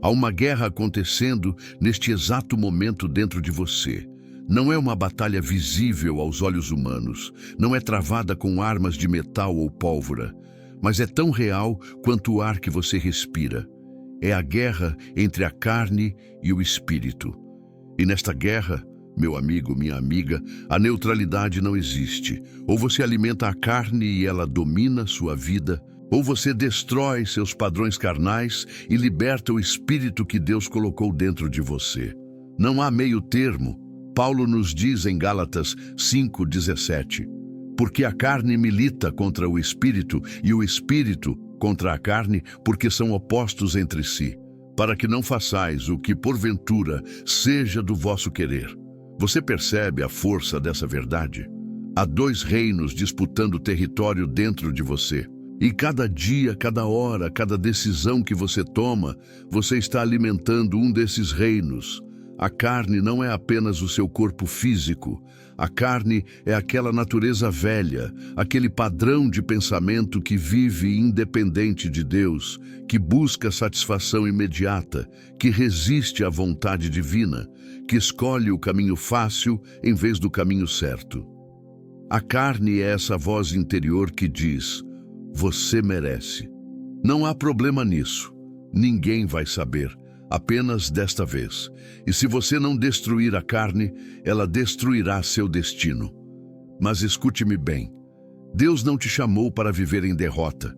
Há uma guerra acontecendo neste exato momento dentro de você. Não é uma batalha visível aos olhos humanos, não é travada com armas de metal ou pólvora, mas é tão real quanto o ar que você respira. É a guerra entre a carne e o espírito. E nesta guerra, meu amigo, minha amiga, a neutralidade não existe. Ou você alimenta a carne e ela domina sua vida, ou você destrói seus padrões carnais e liberta o espírito que Deus colocou dentro de você. Não há meio termo. Paulo nos diz em Gálatas 5:17, porque a carne milita contra o espírito e o espírito contra a carne, porque são opostos entre si, para que não façais o que porventura seja do vosso querer. Você percebe a força dessa verdade? Há dois reinos disputando território dentro de você. E cada dia, cada hora, cada decisão que você toma, você está alimentando um desses reinos. A carne não é apenas o seu corpo físico. A carne é aquela natureza velha, aquele padrão de pensamento que vive independente de Deus, que busca satisfação imediata, que resiste à vontade divina, que escolhe o caminho fácil em vez do caminho certo. A carne é essa voz interior que diz: você merece. Não há problema nisso. Ninguém vai saber. Apenas desta vez. E se você não destruir a carne, ela destruirá seu destino. Mas escute-me bem. Deus não te chamou para viver em derrota.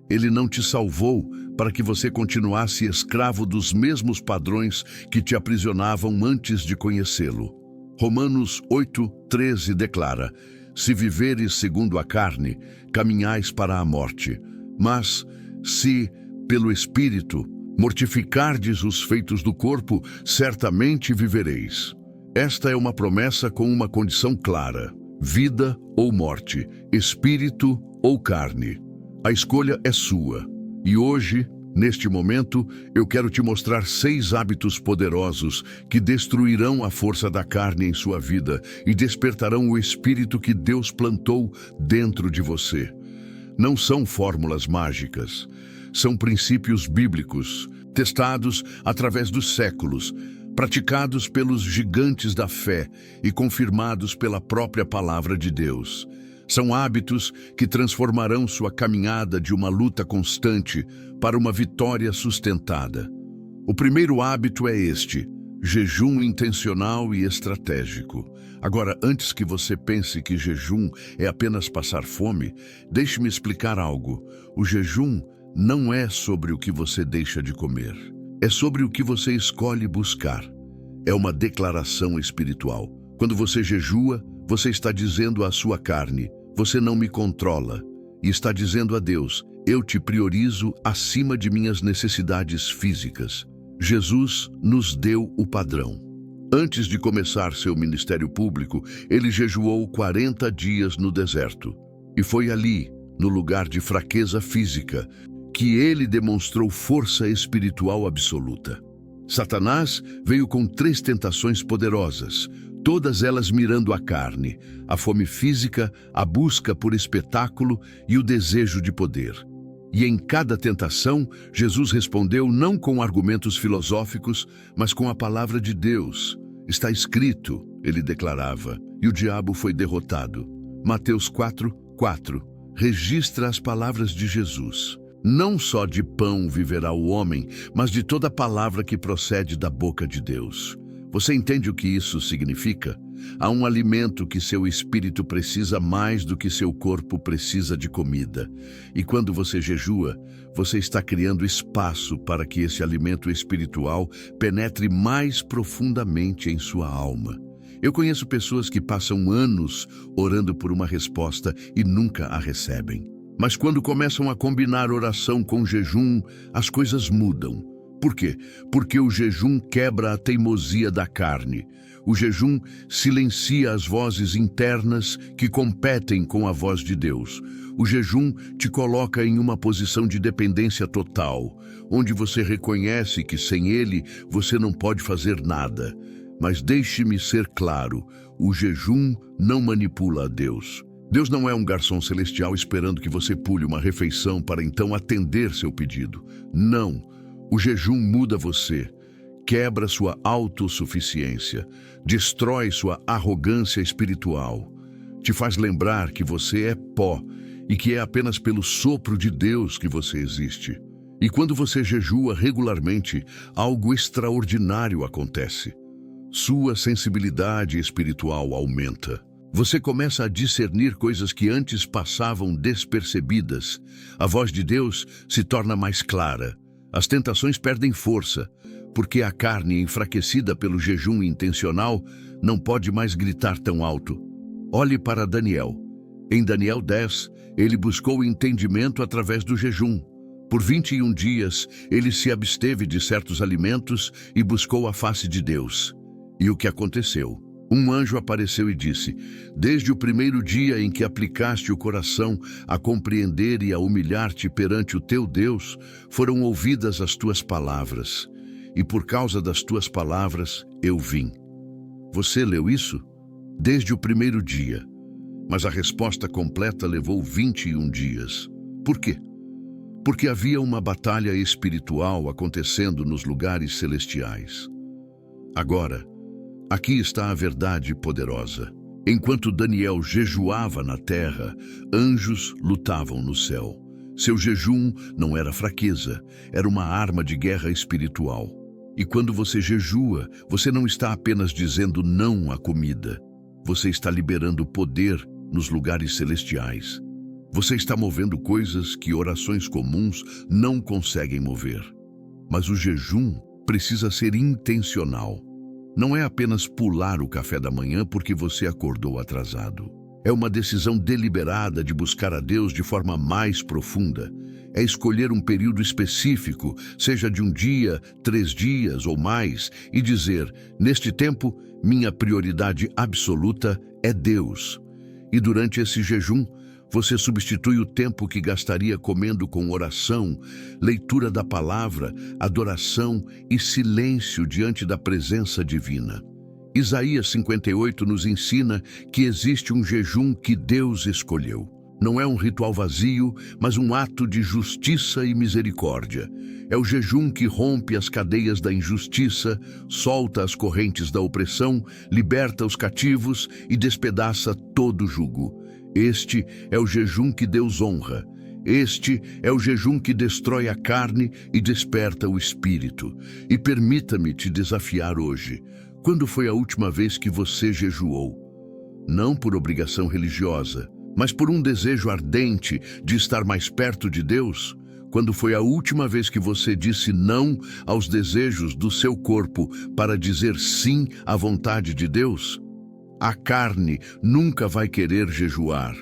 Ele não te salvou para que você continuasse escravo dos mesmos padrões que te aprisionavam antes de conhecê-lo. Romanos 8:13 declara: se viveres segundo a carne, caminhais para a morte. Mas, se, pelo Espírito, mortificardes os feitos do corpo, certamente vivereis. Esta é uma promessa com uma condição clara: vida ou morte, espírito ou carne. A escolha é sua. E hoje, neste momento, eu quero te mostrar 6 hábitos poderosos que destruirão a força da carne em sua vida e despertarão o espírito que Deus plantou dentro de você. Não são fórmulas mágicas. São princípios bíblicos, testados através dos séculos, praticados pelos gigantes da fé e confirmados pela própria palavra de Deus. São hábitos que transformarão sua caminhada de uma luta constante para uma vitória sustentada. O primeiro hábito é este: jejum intencional e estratégico. Agora, antes que você pense que jejum é apenas passar fome, deixe-me explicar algo. O jejum não é sobre o que você deixa de comer. É sobre o que você escolhe buscar. É uma declaração espiritual. Quando você jejua, você está dizendo à sua carne: você não me controla. E está dizendo a Deus: eu te priorizo acima de minhas necessidades físicas. Jesus nos deu o padrão. Antes de começar seu ministério público, ele jejuou 40 dias no deserto. E foi ali, no lugar de fraqueza física, que ele demonstrou força espiritual absoluta. Satanás veio com 3 tentações poderosas, todas elas mirando a carne, a fome física, a busca por espetáculo e o desejo de poder. E em cada tentação, Jesus respondeu não com argumentos filosóficos, mas com a palavra de Deus. Está escrito, ele declarava, e o diabo foi derrotado. Mateus 4:4 registra as palavras de Jesus. Não só de pão viverá o homem, mas de toda palavra que procede da boca de Deus. Você entende o que isso significa? Há um alimento que seu espírito precisa mais do que seu corpo precisa de comida. E quando você jejua, você está criando espaço para que esse alimento espiritual penetre mais profundamente em sua alma. Eu conheço pessoas que passam anos orando por uma resposta e nunca a recebem. Mas quando começam a combinar oração com jejum, as coisas mudam. Por quê? Porque o jejum quebra a teimosia da carne. O jejum silencia as vozes internas que competem com a voz de Deus. O jejum te coloca em uma posição de dependência total, onde você reconhece que sem ele você não pode fazer nada. Mas deixe-me ser claro, o jejum não manipula a Deus. Deus não é um garçom celestial esperando que você pule uma refeição para então atender seu pedido. Não. O jejum muda você, quebra sua autossuficiência, destrói sua arrogância espiritual, te faz lembrar que você é pó e que é apenas pelo sopro de Deus que você existe. E quando você jejua regularmente, algo extraordinário acontece. Sua sensibilidade espiritual aumenta. Você começa a discernir coisas que antes passavam despercebidas. A voz de Deus se torna mais clara. As tentações perdem força, porque a carne enfraquecida pelo jejum intencional não pode mais gritar tão alto. Olhe para Daniel. Em Daniel 10, ele buscou entendimento através do jejum. Por 21 dias, ele se absteve de certos alimentos e buscou a face de Deus. E o que aconteceu? Um anjo apareceu e disse: desde o primeiro dia em que aplicaste o coração a compreender e a humilhar-te perante o teu Deus, foram ouvidas as tuas palavras. E por causa das tuas palavras, eu vim. Você leu isso? Desde o primeiro dia. Mas a resposta completa levou 21 dias. Por quê? Porque havia uma batalha espiritual acontecendo nos lugares celestiais. Agora, aqui está a verdade poderosa. Enquanto Daniel jejuava na terra, anjos lutavam no céu. Seu jejum não era fraqueza, era uma arma de guerra espiritual. E quando você jejua, você não está apenas dizendo não à comida. Você está liberando poder nos lugares celestiais. Você está movendo coisas que orações comuns não conseguem mover. Mas o jejum precisa ser intencional. Não é apenas pular o café da manhã porque você acordou atrasado. É uma decisão deliberada de buscar a Deus de forma mais profunda. É escolher um período específico, seja de um dia, 3 dias ou mais, e dizer: neste tempo, minha prioridade absoluta é Deus. E durante esse jejum, você substitui o tempo que gastaria comendo com oração, leitura da palavra, adoração e silêncio diante da presença divina. Isaías 58 nos ensina que existe um jejum que Deus escolheu. Não é um ritual vazio, mas um ato de justiça e misericórdia. É o jejum que rompe as cadeias da injustiça, solta as correntes da opressão, liberta os cativos e despedaça todo jugo. Este é o jejum que Deus honra. Este é o jejum que destrói a carne e desperta o espírito. E permita-me te desafiar hoje. Quando foi a última vez que você jejuou? Não por obrigação religiosa, mas por um desejo ardente de estar mais perto de Deus? Quando foi a última vez que você disse não aos desejos do seu corpo para dizer sim à vontade de Deus? A carne nunca vai querer jejuar.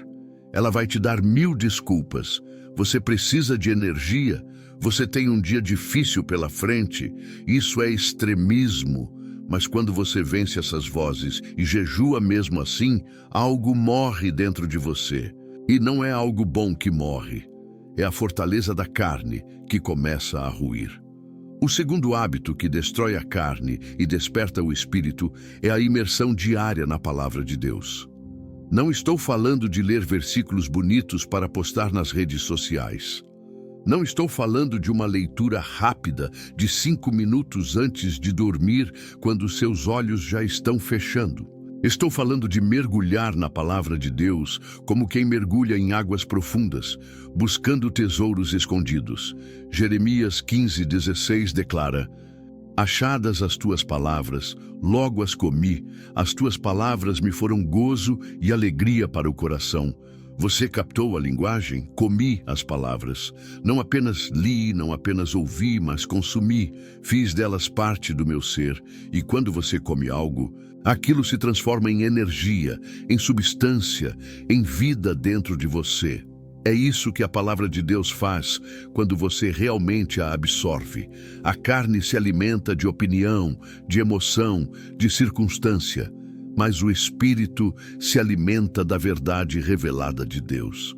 Ela vai te dar 1000 desculpas. Você precisa de energia. Você tem um dia difícil pela frente. Isso é extremismo. Mas quando você vence essas vozes e jejua mesmo assim, algo morre dentro de você. E não é algo bom que morre. É a fortaleza da carne que começa a ruir. O segundo hábito que destrói a carne e desperta o espírito é a imersão diária na palavra de Deus. Não estou falando de ler versículos bonitos para postar nas redes sociais. Não estou falando de uma leitura rápida de 5 minutos antes de dormir, quando seus olhos já estão fechando. Estou falando de mergulhar na palavra de Deus como quem mergulha em águas profundas, buscando tesouros escondidos. Jeremias 15:16 declara: achadas as tuas palavras, logo as comi, as tuas palavras me foram gozo e alegria para o coração. Você captou a linguagem? Comi as palavras. Não apenas li, não apenas ouvi, mas consumi. Fiz delas parte do meu ser. E quando você come algo, aquilo se transforma em energia, em substância, em vida dentro de você. É isso que a palavra de Deus faz quando você realmente a absorve. A carne se alimenta de opinião, de emoção, de circunstância. Mas o espírito se alimenta da verdade revelada de Deus.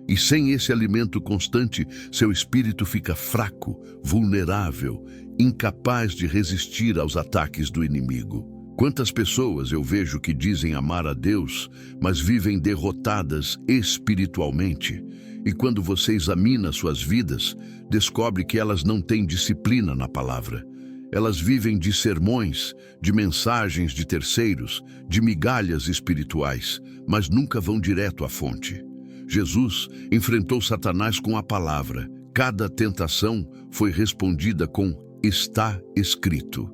E sem esse alimento constante, seu espírito fica fraco, vulnerável, incapaz de resistir aos ataques do inimigo. Quantas pessoas eu vejo que dizem amar a Deus, mas vivem derrotadas espiritualmente? E quando você examina suas vidas, descobre que elas não têm disciplina na palavra. Elas vivem de sermões, de mensagens de terceiros, de migalhas espirituais, mas nunca vão direto à fonte. Jesus enfrentou Satanás com a palavra. Cada tentação foi respondida com "está escrito".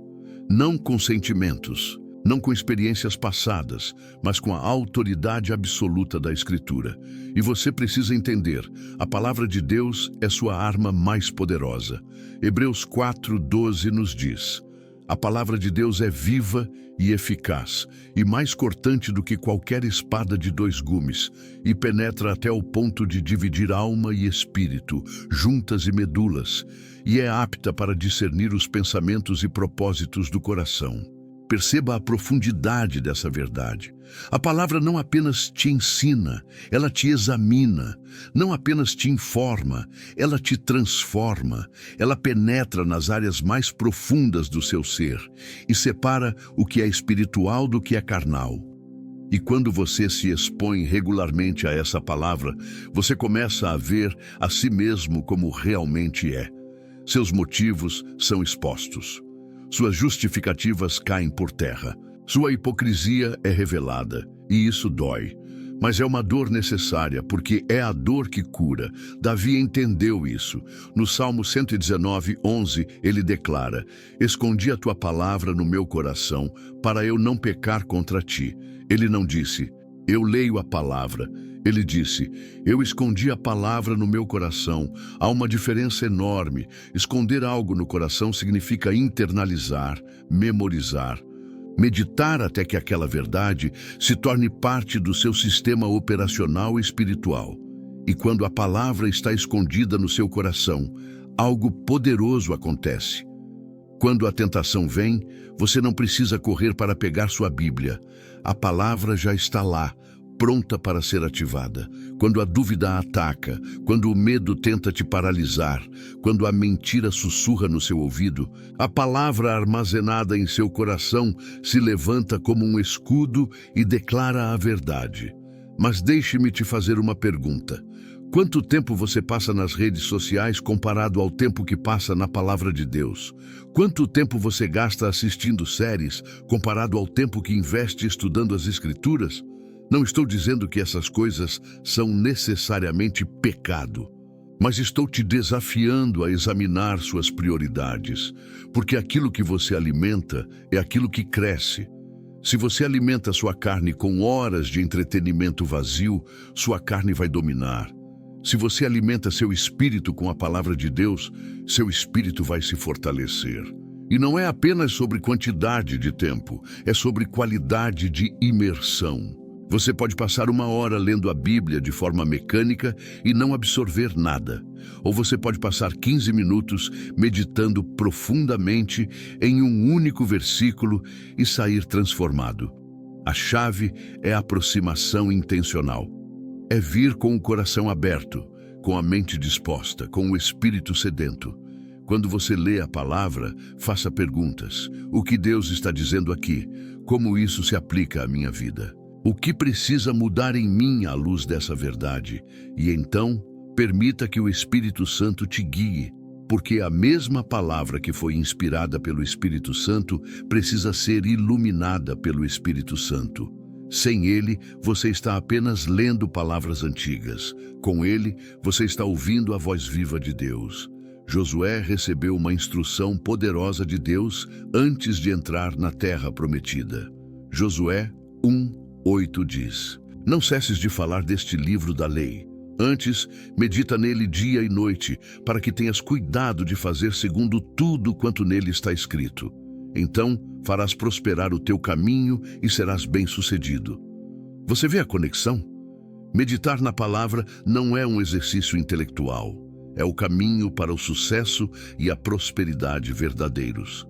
Não com sentimentos, não com experiências passadas, mas com a autoridade absoluta da Escritura. E você precisa entender, a palavra de Deus é sua arma mais poderosa. Hebreus 4:12 nos diz: a palavra de Deus é viva e eficaz, e mais cortante do que qualquer espada de 2 gumes, e penetra até o ponto de dividir alma e espírito, juntas e medulas, e é apta para discernir os pensamentos e propósitos do coração. Perceba a profundidade dessa verdade. A palavra não apenas te ensina, ela te examina. Não apenas te informa, ela te transforma. Ela penetra nas áreas mais profundas do seu ser e separa o que é espiritual do que é carnal. E quando você se expõe regularmente a essa palavra, você começa a ver a si mesmo como realmente é. Seus motivos são expostos. Suas justificativas caem por terra. Sua hipocrisia é revelada, e isso dói. Mas é uma dor necessária, porque é a dor que cura. Davi entendeu isso. No Salmo 119:11, ele declara: "Escondi a tua palavra no meu coração, para eu não pecar contra ti." Ele não disse: "Eu leio a palavra." Ele disse: "Eu escondi a palavra no meu coração." Há uma diferença enorme. Esconder algo no coração significa internalizar, memorizar, meditar até que aquela verdade se torne parte do seu sistema operacional espiritual. E quando a palavra está escondida no seu coração, algo poderoso acontece. Quando a tentação vem, você não precisa correr para pegar sua Bíblia. A palavra já está lá, pronta para ser ativada. Quando a dúvida a ataca, quando o medo tenta te paralisar, quando a mentira sussurra no seu ouvido, a palavra armazenada em seu coração se levanta como um escudo e declara a verdade. Mas deixe-me te fazer uma pergunta. Quanto tempo você passa nas redes sociais comparado ao tempo que passa na palavra de Deus? Quanto tempo você gasta assistindo séries comparado ao tempo que investe estudando as Escrituras? Não estou dizendo que essas coisas são necessariamente pecado, mas estou te desafiando a examinar suas prioridades, porque aquilo que você alimenta é aquilo que cresce. Se você alimenta sua carne com horas de entretenimento vazio, sua carne vai dominar. Se você alimenta seu espírito com a palavra de Deus, seu espírito vai se fortalecer. E não é apenas sobre quantidade de tempo, é sobre qualidade de imersão. Você pode passar 1 hora lendo a Bíblia de forma mecânica e não absorver nada. Ou você pode passar 15 minutos meditando profundamente em um único versículo e sair transformado. A chave é a aproximação intencional. É vir com o coração aberto, com a mente disposta, com o espírito sedento. Quando você lê a palavra, faça perguntas. O que Deus está dizendo aqui? Como isso se aplica à minha vida? O que precisa mudar em mim à luz dessa verdade? E então, permita que o Espírito Santo te guie, porque a mesma palavra que foi inspirada pelo Espírito Santo precisa ser iluminada pelo Espírito Santo. Sem ele, você está apenas lendo palavras antigas. Com ele, você está ouvindo a voz viva de Deus. Josué recebeu uma instrução poderosa de Deus antes de entrar na terra prometida. Josué 1:8 diz: "Não cesses de falar deste livro da lei. Antes, medita nele dia e noite, para que tenhas cuidado de fazer segundo tudo quanto nele está escrito. Então, farás prosperar o teu caminho e serás bem-sucedido." Você vê a conexão? Meditar na palavra não é um exercício intelectual. É o caminho para o sucesso e a prosperidade verdadeiros.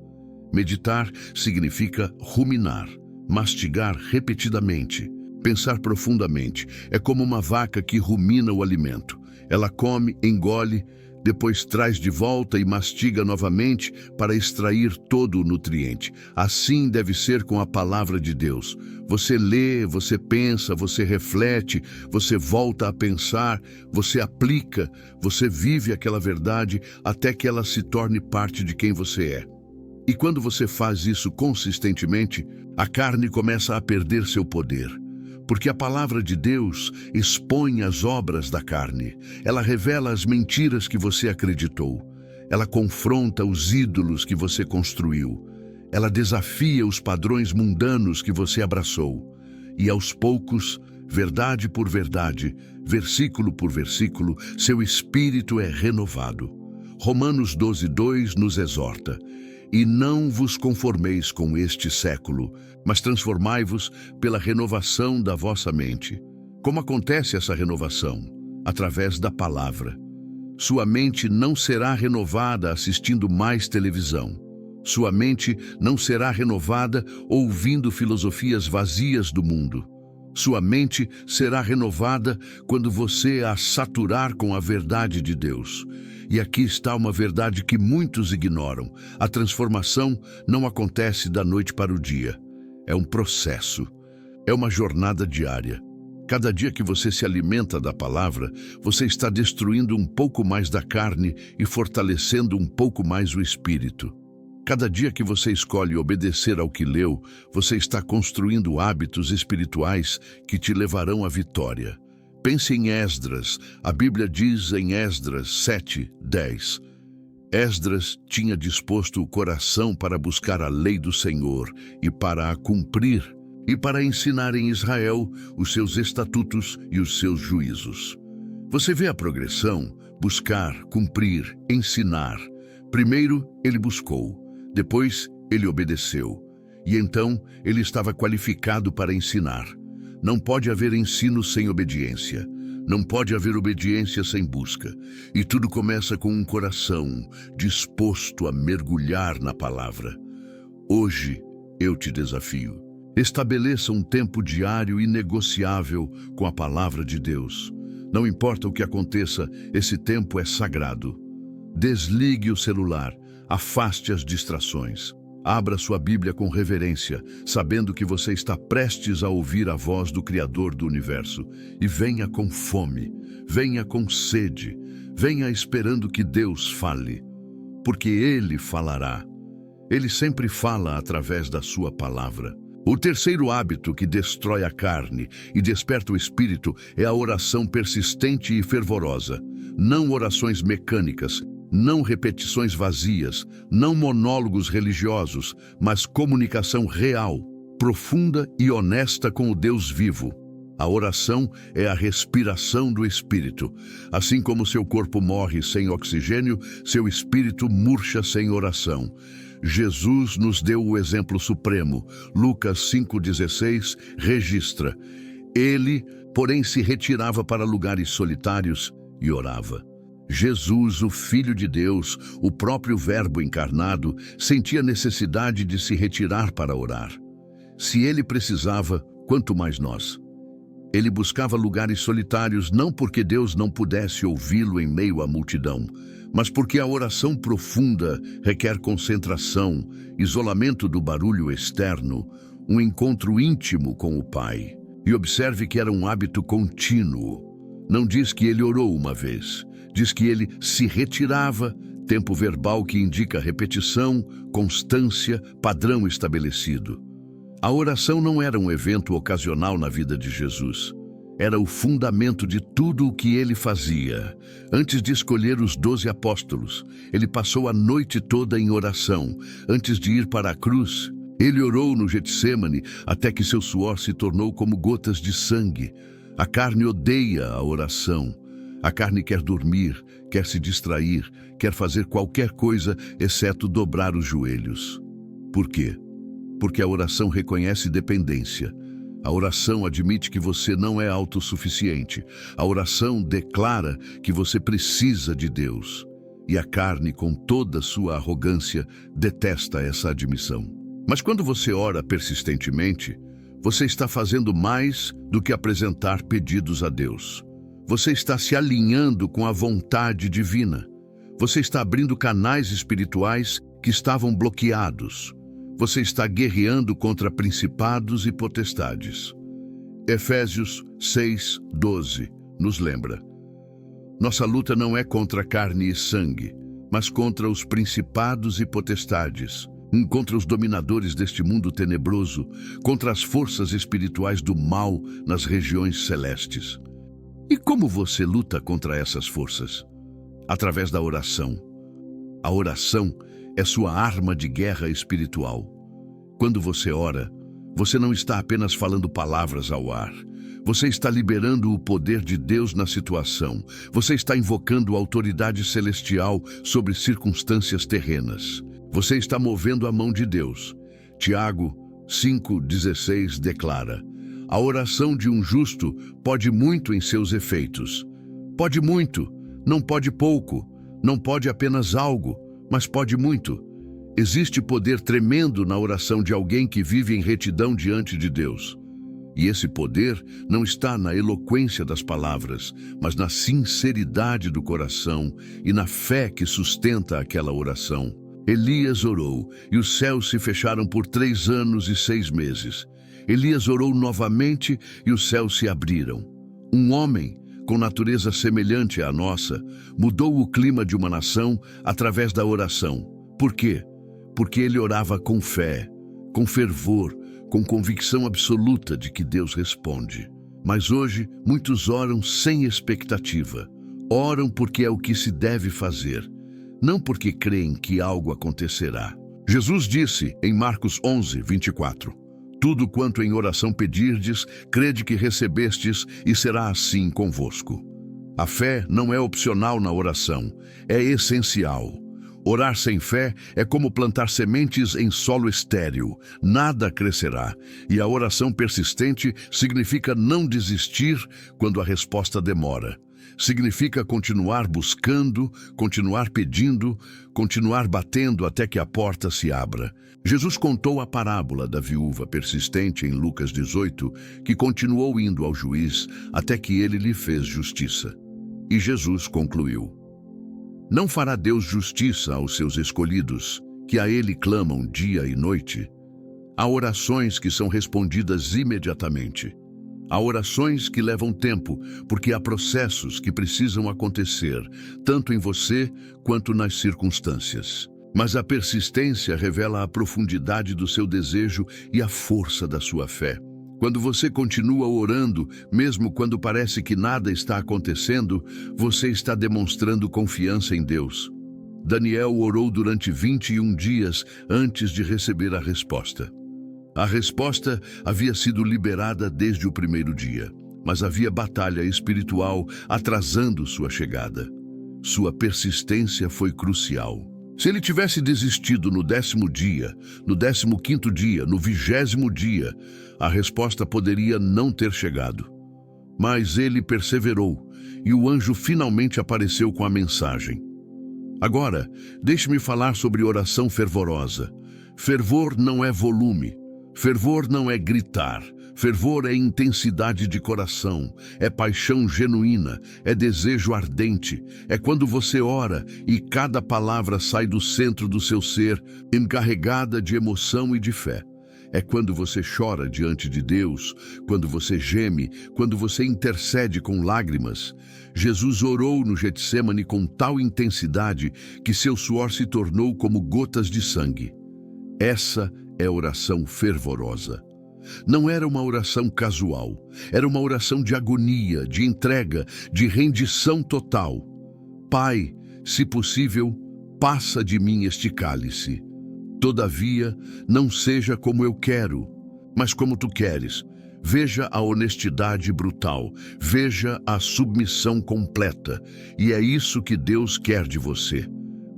Meditar significa ruminar, mastigar repetidamente, pensar profundamente. É como uma vaca que rumina o alimento. Ela come, engole, depois traz de volta e mastiga novamente para extrair todo o nutriente. Assim deve ser com a palavra de Deus. Você lê, você pensa, você reflete, você volta a pensar, você aplica, você vive aquela verdade até que ela se torne parte de quem você é. E quando você faz isso consistentemente, a carne começa a perder seu poder. Porque a palavra de Deus expõe as obras da carne. Ela revela as mentiras que você acreditou. Ela confronta os ídolos que você construiu. Ela desafia os padrões mundanos que você abraçou. E aos poucos, verdade por verdade, versículo por versículo, seu espírito é renovado. Romanos 12:2 nos exorta: e não vos conformeis com este século, mas transformai-vos pela renovação da vossa mente. Como acontece essa renovação? Através da palavra. Sua mente não será renovada assistindo mais televisão. Sua mente não será renovada ouvindo filosofias vazias do mundo. Sua mente será renovada quando você a saturar com a verdade de Deus. E aqui está uma verdade que muitos ignoram. A transformação não acontece da noite para o dia. É um processo. É uma jornada diária. Cada dia que você se alimenta da palavra, você está destruindo um pouco mais da carne e fortalecendo um pouco mais o espírito. Cada dia que você escolhe obedecer ao que leu, você está construindo hábitos espirituais que te levarão à vitória. Pense em Esdras. A Bíblia diz em Esdras 7:10. Esdras tinha disposto o coração para buscar a lei do Senhor e para a cumprir, e para ensinar em Israel os seus estatutos e os seus juízos. Você vê a progressão: buscar, cumprir, ensinar. Primeiro ele buscou, depois ele obedeceu, e então ele estava qualificado para ensinar. Não pode haver ensino sem obediência. Não pode haver obediência sem busca. E tudo começa com um coração disposto a mergulhar na palavra. Hoje eu te desafio. Estabeleça um tempo diário inegociável com a palavra de Deus. Não importa o que aconteça, esse tempo é sagrado. Desligue o celular, afaste as distrações. Abra sua Bíblia com reverência, sabendo que você está prestes a ouvir a voz do Criador do Universo. E venha com fome, venha com sede, venha esperando que Deus fale, porque Ele falará. Ele sempre fala através da sua palavra. O terceiro hábito que destrói a carne e desperta o espírito é a oração persistente e fervorosa. Não orações mecânicas, não repetições vazias, não monólogos religiosos, mas comunicação real, profunda e honesta com o Deus vivo. A oração é a respiração do espírito. Assim como seu corpo morre sem oxigênio, seu espírito murcha sem oração. Jesus nos deu o exemplo supremo. Lucas 5,16 registra: ele, porém, se retirava para lugares solitários e orava. Jesus, o Filho de Deus, o próprio Verbo encarnado, sentia necessidade de se retirar para orar. Se ele precisava, quanto mais nós. Ele buscava lugares solitários não porque Deus não pudesse ouvi-lo em meio à multidão, mas porque a oração profunda requer concentração, isolamento do barulho externo, um encontro íntimo com o Pai. E observe que era um hábito contínuo. Não diz que ele orou uma vez. Diz que ele se retirava, tempo verbal que indica repetição, constância, padrão estabelecido. A oração não era um evento ocasional na vida de Jesus. Era o fundamento de tudo o que ele fazia. Antes de escolher os 12 apóstolos, ele passou a noite toda em oração. Antes de ir para a cruz, ele orou no Getsêmani até que seu suor se tornou como gotas de sangue. A carne odeia a oração. A carne quer dormir, quer se distrair, quer fazer qualquer coisa exceto dobrar os joelhos. Por quê? Porque a oração reconhece dependência. A oração admite que você não é autossuficiente. A oração declara que você precisa de Deus. E a carne, com toda sua arrogância, detesta essa admissão. Mas quando você ora persistentemente, você está fazendo mais do que apresentar pedidos a Deus. Você está se alinhando com a vontade divina. Você está abrindo canais espirituais que estavam bloqueados. Você está guerreando contra principados e potestades. Efésios 6:12 nos lembra: nossa luta não é contra carne e sangue, mas contra os principados e potestades, contra os dominadores deste mundo tenebroso, contra as forças espirituais do mal nas regiões celestes. E como você luta contra essas forças? Através da oração. A oração é sua arma de guerra espiritual. Quando você ora, você não está apenas falando palavras ao ar. Você está liberando o poder de Deus na situação. Você está invocando a autoridade celestial sobre circunstâncias terrenas. Você está movendo a mão de Deus. Tiago 5:16 declara: a oração de um justo pode muito em seus efeitos. Pode muito, não pode pouco, não pode apenas algo, mas pode muito. Existe poder tremendo na oração de alguém que vive em retidão diante de Deus. E esse poder não está na eloquência das palavras, mas na sinceridade do coração e na fé que sustenta aquela oração. Elias orou, e os céus se fecharam por 3 anos e 6 meses. Elias orou novamente, e os céus se abriram. Um homem, com natureza semelhante à nossa, mudou o clima de uma nação através da oração. Por quê? Porque ele orava com fé, com fervor, com convicção absoluta de que Deus responde. Mas hoje, muitos oram sem expectativa. Oram porque é o que se deve fazer, não porque creem que algo acontecerá. Jesus disse em Marcos 11:24, tudo quanto em oração pedirdes, crede que recebestes e será assim convosco. A fé não é opcional na oração, é essencial. Orar sem fé é como plantar sementes em solo estéril. Nada crescerá. E a oração persistente significa não desistir quando a resposta demora. Significa continuar buscando, continuar pedindo, continuar batendo até que a porta se abra. Jesus contou a parábola da viúva persistente em Lucas 18, que continuou indo ao juiz até que ele lhe fez justiça. E Jesus concluiu: não fará Deus justiça aos seus escolhidos, que a Ele clamam dia e noite? Há orações que são respondidas imediatamente. Há orações que levam tempo, porque há processos que precisam acontecer, tanto em você quanto nas circunstâncias. Mas a persistência revela a profundidade do seu desejo e a força da sua fé. Quando você continua orando, mesmo quando parece que nada está acontecendo, você está demonstrando confiança em Deus. Daniel orou durante 21 dias antes de receber a resposta. A resposta havia sido liberada desde o primeiro dia, mas havia batalha espiritual atrasando sua chegada. Sua persistência foi crucial. Se ele tivesse desistido no 10º dia, no 15º dia, no 20º dia, a resposta poderia não ter chegado. Mas ele perseverou, e o anjo finalmente apareceu com a mensagem. Agora, deixe-me falar sobre oração fervorosa. Fervor não é volume. Fervor não é gritar. Fervor é intensidade de coração, é paixão genuína, é desejo ardente, é quando você ora e cada palavra sai do centro do seu ser, encarregada de emoção e de fé. É quando você chora diante de Deus, quando você geme, quando você intercede com lágrimas. Jesus orou no Getsêmani com tal intensidade que seu suor se tornou como gotas de sangue. Essa é oração fervorosa. Não era uma oração casual, era uma oração de agonia, de entrega, de rendição total. Pai, se possível, passa de mim este cálice. Todavia, não seja como eu quero, mas como tu queres. Veja a honestidade brutal, veja a submissão completa, e é isso que Deus quer de você.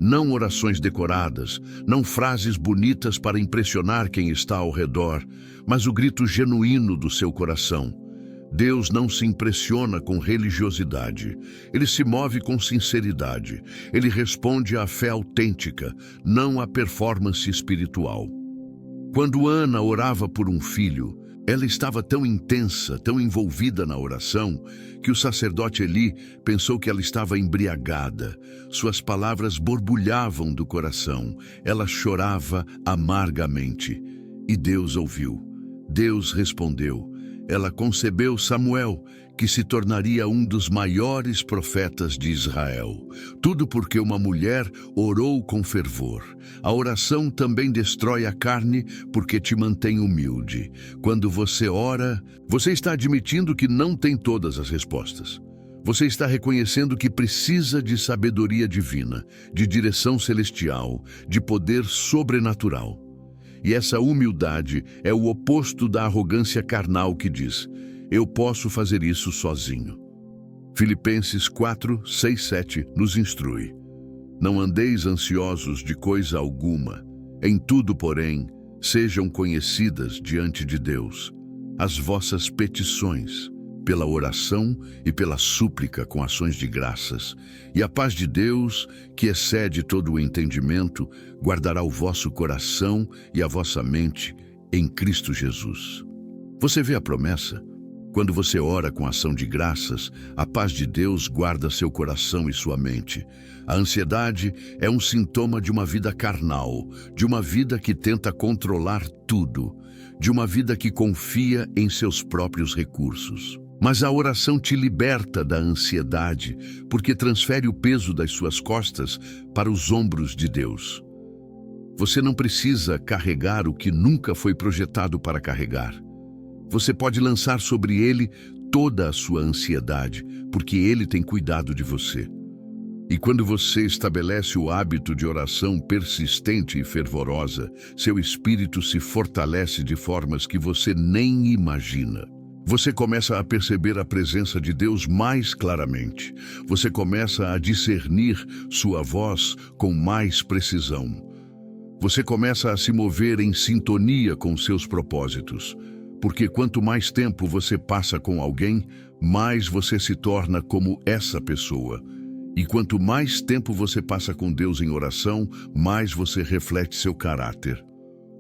Não orações decoradas, não frases bonitas para impressionar quem está ao redor, mas o grito genuíno do seu coração. Deus não se impressiona com religiosidade, ele se move com sinceridade, ele responde à fé autêntica, não à performance espiritual. Quando Ana orava por um filho, Ela estava tão intensa, tão envolvida na oração, que o sacerdote Eli pensou que ela estava embriagada. Suas palavras borbulhavam do coração. Ela chorava amargamente. E Deus ouviu. Deus respondeu. Ela concebeu Samuel, que se tornaria um dos maiores profetas de Israel. Tudo porque uma mulher orou com fervor. A oração também destrói a carne porque te mantém humilde. Quando você ora, você está admitindo que não tem todas as respostas. Você está reconhecendo que precisa de sabedoria divina, de direção celestial, de poder sobrenatural. E essa humildade é o oposto da arrogância carnal que diz: eu posso fazer isso sozinho. Filipenses 4, 6, 7 nos instrui. Não andeis ansiosos de coisa alguma. Em tudo, porém, sejam conhecidas diante de Deus as vossas petições, pela oração e pela súplica com ações de graças. E a paz de Deus, que excede todo o entendimento, guardará o vosso coração e a vossa mente em Cristo Jesus. Você vê a promessa? Quando você ora com ação de graças, a paz de Deus guarda seu coração e sua mente. A ansiedade é um sintoma de uma vida carnal, de uma vida que tenta controlar tudo, de uma vida que confia em seus próprios recursos. Mas a oração te liberta da ansiedade, porque transfere o peso das suas costas para os ombros de Deus. Você não precisa carregar o que nunca foi projetado para carregar. Você pode lançar sobre ele toda a sua ansiedade, porque ele tem cuidado de você. E quando você estabelece o hábito de oração persistente e fervorosa, seu espírito se fortalece de formas que você nem imagina. Você começa a perceber a presença de Deus mais claramente. Você começa a discernir sua voz com mais precisão. Você começa a se mover em sintonia com seus propósitos. Porque quanto mais tempo você passa com alguém, mais você se torna como essa pessoa. E quanto mais tempo você passa com Deus em oração, mais você reflete seu caráter.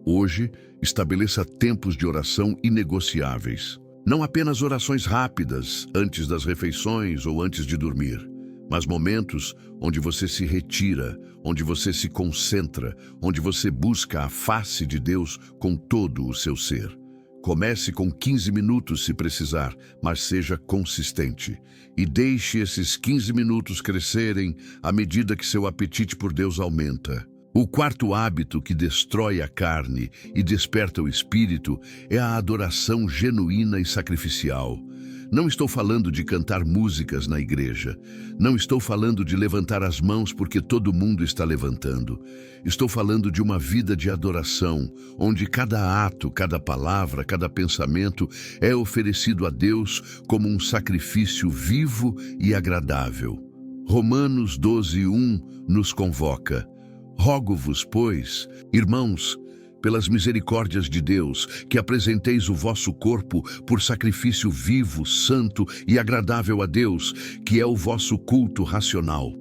Hoje, estabeleça tempos de oração inegociáveis. Não apenas orações rápidas, antes das refeições ou antes de dormir, mas momentos onde você se retira, onde você se concentra, onde você busca a face de Deus com todo o seu ser. Comece com 15 minutos se precisar, mas seja consistente. E deixe esses 15 minutos crescerem à medida que seu apetite por Deus aumenta. O quarto hábito que destrói a carne e desperta o espírito é a adoração genuína e sacrificial. Não estou falando de cantar músicas na igreja. Não estou falando de levantar as mãos porque todo mundo está levantando. Estou falando de uma vida de adoração, onde cada ato, cada palavra, cada pensamento é oferecido a Deus como um sacrifício vivo e agradável. Romanos 12:1 nos convoca. Rogo-vos, pois, irmãos, pelas misericórdias de Deus, que apresenteis o vosso corpo por sacrifício vivo, santo e agradável a Deus, que é o vosso culto racional.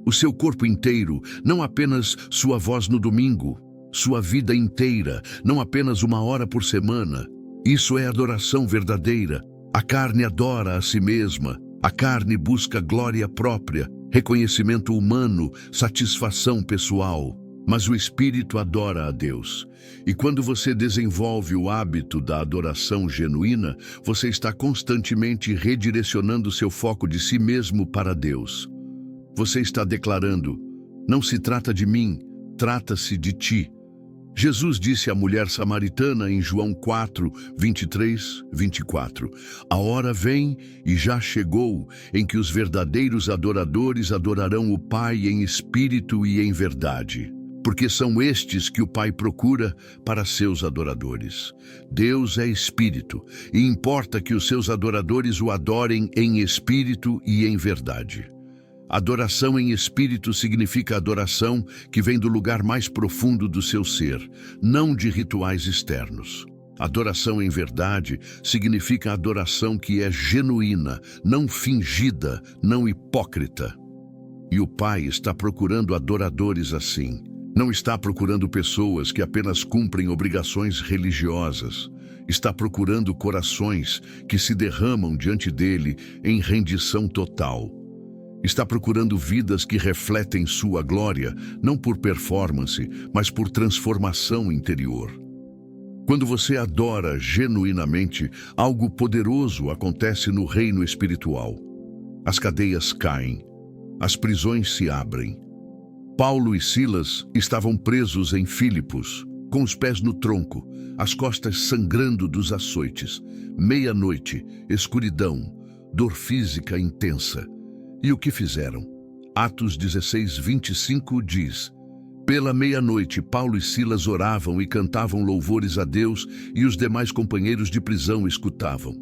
O seu corpo inteiro, não apenas sua voz no domingo, sua vida inteira, não apenas uma hora por semana. Isso é adoração verdadeira. A carne adora a si mesma, a carne busca glória própria, reconhecimento humano, satisfação pessoal. Mas o espírito adora a Deus. E quando você desenvolve o hábito da adoração genuína, você está constantemente redirecionando seu foco de si mesmo para Deus. Você está declarando: não se trata de mim, trata-se de ti. Jesus disse à mulher samaritana em João 4, 23, 24, a hora vem e já chegou em que os verdadeiros adoradores adorarão o Pai em espírito e em verdade. Porque são estes que o Pai procura para seus adoradores. Deus é espírito, e importa que os seus adoradores o adorem em espírito e em verdade. Adoração em espírito significa adoração que vem do lugar mais profundo do seu ser, não de rituais externos. Adoração em verdade significa adoração que é genuína, não fingida, não hipócrita. E o Pai está procurando adoradores assim. Não está procurando pessoas que apenas cumprem obrigações religiosas. está procurando corações que se derramam diante dele em rendição total. Está procurando vidas que refletem sua glória, não por performance, mas por transformação interior. Quando você adora genuinamente, algo poderoso acontece no reino espiritual. As cadeias caem, as prisões se abrem. Paulo e Silas estavam presos em Filipos, com os pés no tronco, as costas sangrando dos açoites. Meia-noite, escuridão, dor física intensa. E o que fizeram? Atos 16:25 diz: pela meia-noite, Paulo e Silas oravam e cantavam louvores a Deus, e os demais companheiros de prisão escutavam.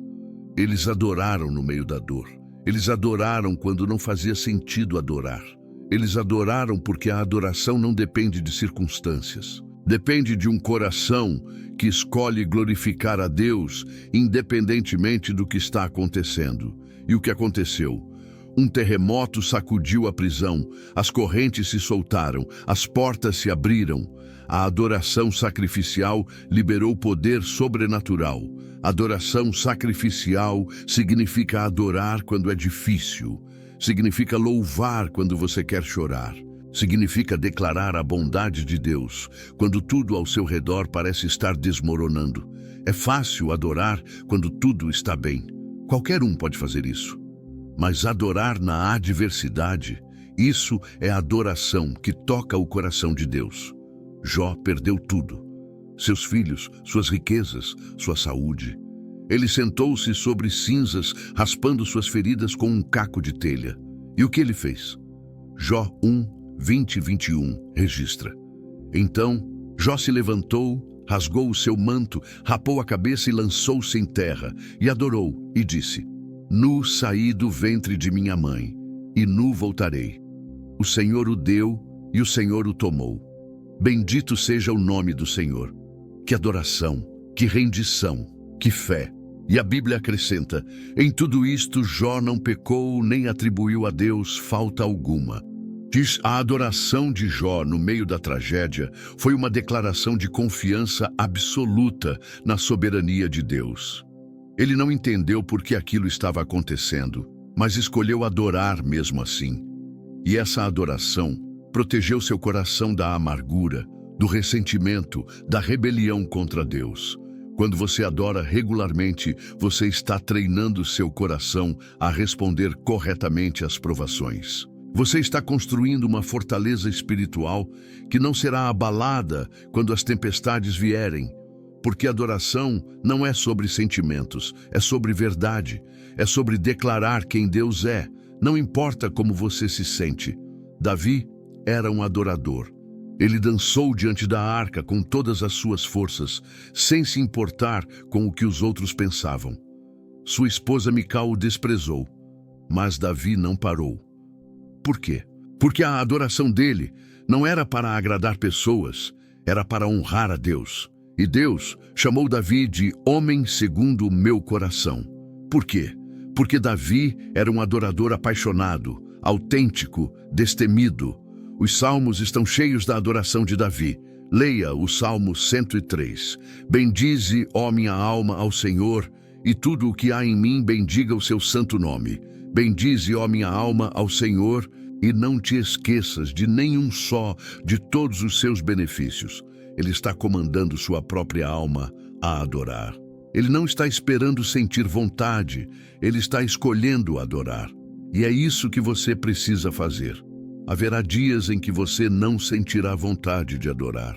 Eles adoraram no meio da dor. Eles adoraram quando não fazia sentido adorar. Eles adoraram porque a adoração não depende de circunstâncias. Depende de um coração que escolhe glorificar a Deus, independentemente do que está acontecendo. E o que aconteceu? Um terremoto sacudiu a prisão, as correntes se soltaram, as portas se abriram. A adoração sacrificial liberou poder sobrenatural. Adoração sacrificial significa adorar quando é difícil. Significa louvar quando você quer chorar. Significa declarar a bondade de Deus quando tudo ao seu redor parece estar desmoronando. É fácil adorar quando tudo está bem. Qualquer um pode fazer isso. Mas adorar na adversidade, isso é a adoração que toca o coração de Deus. Jó perdeu tudo. Seus filhos, suas riquezas, sua saúde. Ele sentou-se sobre cinzas, raspando suas feridas com um caco de telha. E o que ele fez? Jó 1:20-21 registra. Então, Jó se levantou, rasgou o seu manto, rapou a cabeça e lançou-se em terra, e adorou, e disse: nu saí do ventre de minha mãe, e nu voltarei. O Senhor o deu, e o Senhor o tomou. Bendito seja o nome do Senhor. Que adoração, que rendição, que fé. E a Bíblia acrescenta: em tudo isto Jó não pecou nem atribuiu a Deus falta alguma. Diz: a adoração de Jó no meio da tragédia foi uma declaração de confiança absoluta na soberania de Deus. Ele não entendeu por que aquilo estava acontecendo, mas escolheu adorar mesmo assim. E essa adoração protegeu seu coração da amargura, do ressentimento, da rebelião contra Deus. Quando você adora regularmente, você está treinando seu coração a responder corretamente às provações. Você está construindo uma fortaleza espiritual que não será abalada quando as tempestades vierem. Porque adoração não é sobre sentimentos, é sobre verdade, é sobre declarar quem Deus é, não importa como você se sente. Davi era um adorador. Ele dançou diante da arca com todas as suas forças, sem se importar com o que os outros pensavam. Sua esposa Mical o desprezou, mas Davi não parou. Por quê? Porque a adoração dele não era para agradar pessoas, era para honrar a Deus. E Deus chamou Davi de homem segundo o meu coração. Por quê? Porque Davi era um adorador apaixonado, autêntico, destemido. Os salmos estão cheios da adoração de Davi. Leia o Salmo 103. Bendize, ó minha alma, ao Senhor, e tudo o que há em mim bendiga o seu santo nome. Bendize, ó minha alma, ao Senhor, e não te esqueças de nenhum só de todos os seus benefícios. Ele está comandando sua própria alma a adorar. Ele não está esperando sentir vontade, ele está escolhendo adorar. E é isso que você precisa fazer. Haverá dias em que você não sentirá vontade de adorar.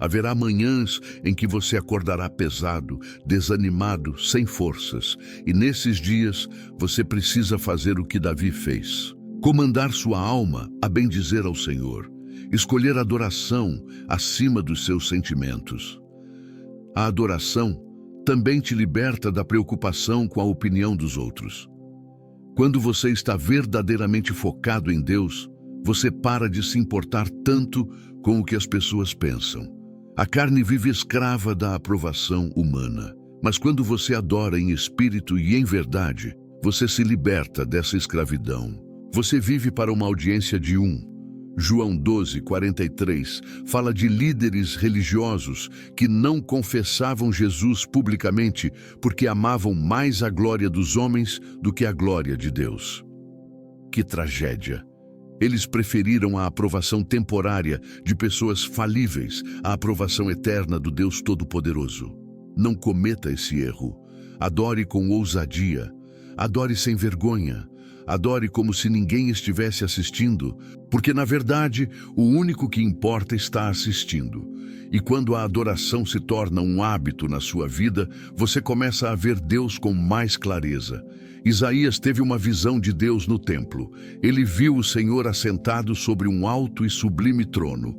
Haverá manhãs em que você acordará pesado, desanimado, sem forças. E nesses dias você precisa fazer o que Davi fez: comandar sua alma a bendizer ao Senhor. Escolher adoração acima dos seus sentimentos. A adoração também te liberta da preocupação com a opinião dos outros. Quando você está verdadeiramente focado em Deus, você para de se importar tanto com o que as pessoas pensam. A carne vive escrava da aprovação humana, mas quando você adora em espírito e em verdade, você se liberta dessa escravidão. Você vive para uma audiência de um, João 12:43 fala de líderes religiosos que não confessavam Jesus publicamente porque amavam mais a glória dos homens do que a glória de Deus. Que tragédia! Eles preferiram a aprovação temporária de pessoas falíveis à aprovação eterna do Deus Todo-Poderoso. Não cometa esse erro. Adore com ousadia. Adore sem vergonha. Adore como se ninguém estivesse assistindo, porque, na verdade, o único que importa está assistindo. E quando a adoração se torna um hábito na sua vida, você começa a ver Deus com mais clareza. Isaías teve uma visão de Deus no templo. Ele viu o Senhor assentado sobre um alto e sublime trono.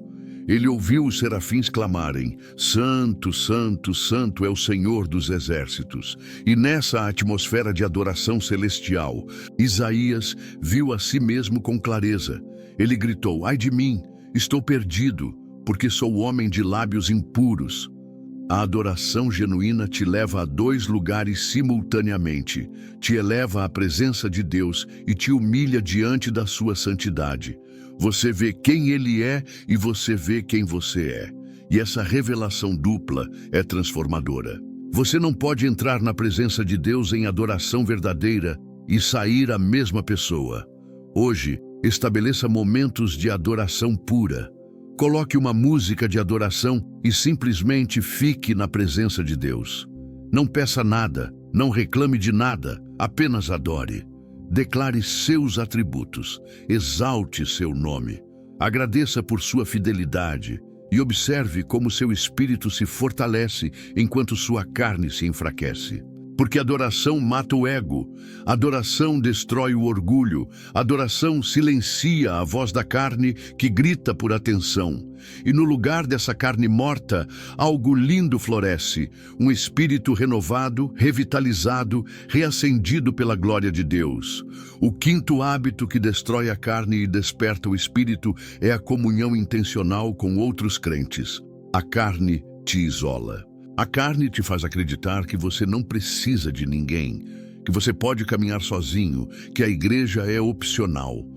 Ele ouviu os serafins clamarem: Santo, Santo, Santo é o Senhor dos exércitos. E nessa atmosfera de adoração celestial, Isaías viu a si mesmo com clareza. Ele gritou: Ai de mim, estou perdido, porque sou homem de lábios impuros. A adoração genuína te leva a dois lugares simultaneamente. Te eleva à presença de Deus e te humilha diante da sua santidade. Você vê quem Ele é e você vê quem você é. E essa revelação dupla é transformadora. Você não pode entrar na presença de Deus em adoração verdadeira e sair a mesma pessoa. Hoje, estabeleça momentos de adoração pura. Coloque uma música de adoração e simplesmente fique na presença de Deus. Não peça nada, não reclame de nada, apenas adore. Declare seus atributos, exalte seu nome, agradeça por sua fidelidade e observe como seu espírito se fortalece enquanto sua carne se enfraquece. Porque adoração mata o ego, adoração destrói o orgulho, adoração silencia a voz da carne que grita por atenção. E no lugar dessa carne morta, algo lindo floresce, um espírito renovado, revitalizado, reacendido pela glória de Deus. O quinto hábito que destrói a carne e desperta o espírito é a comunhão intencional com outros crentes. A carne te isola. A carne te faz acreditar que você não precisa de ninguém, que você pode caminhar sozinho, que a igreja é opcional.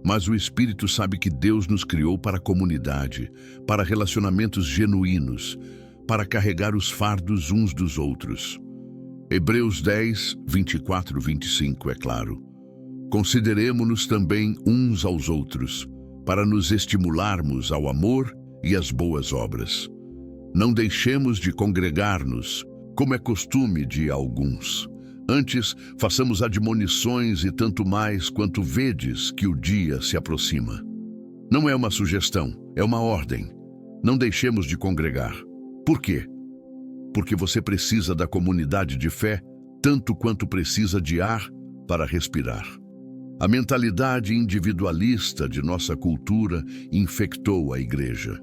Mas o Espírito sabe que Deus nos criou para a comunidade, para relacionamentos genuínos, para carregar os fardos uns dos outros. Hebreus 10, 24, 25 é claro. Consideremo-nos também uns aos outros, para nos estimularmos ao amor e às boas obras. Não deixemos de congregar-nos, como é costume de alguns. Antes, façamos admonições e tanto mais quanto vedes que o dia se aproxima. Não é uma sugestão, é uma ordem. Não deixemos de congregar. Por quê? Porque você precisa da comunidade de fé tanto quanto precisa de ar para respirar. A mentalidade individualista de nossa cultura infectou a igreja.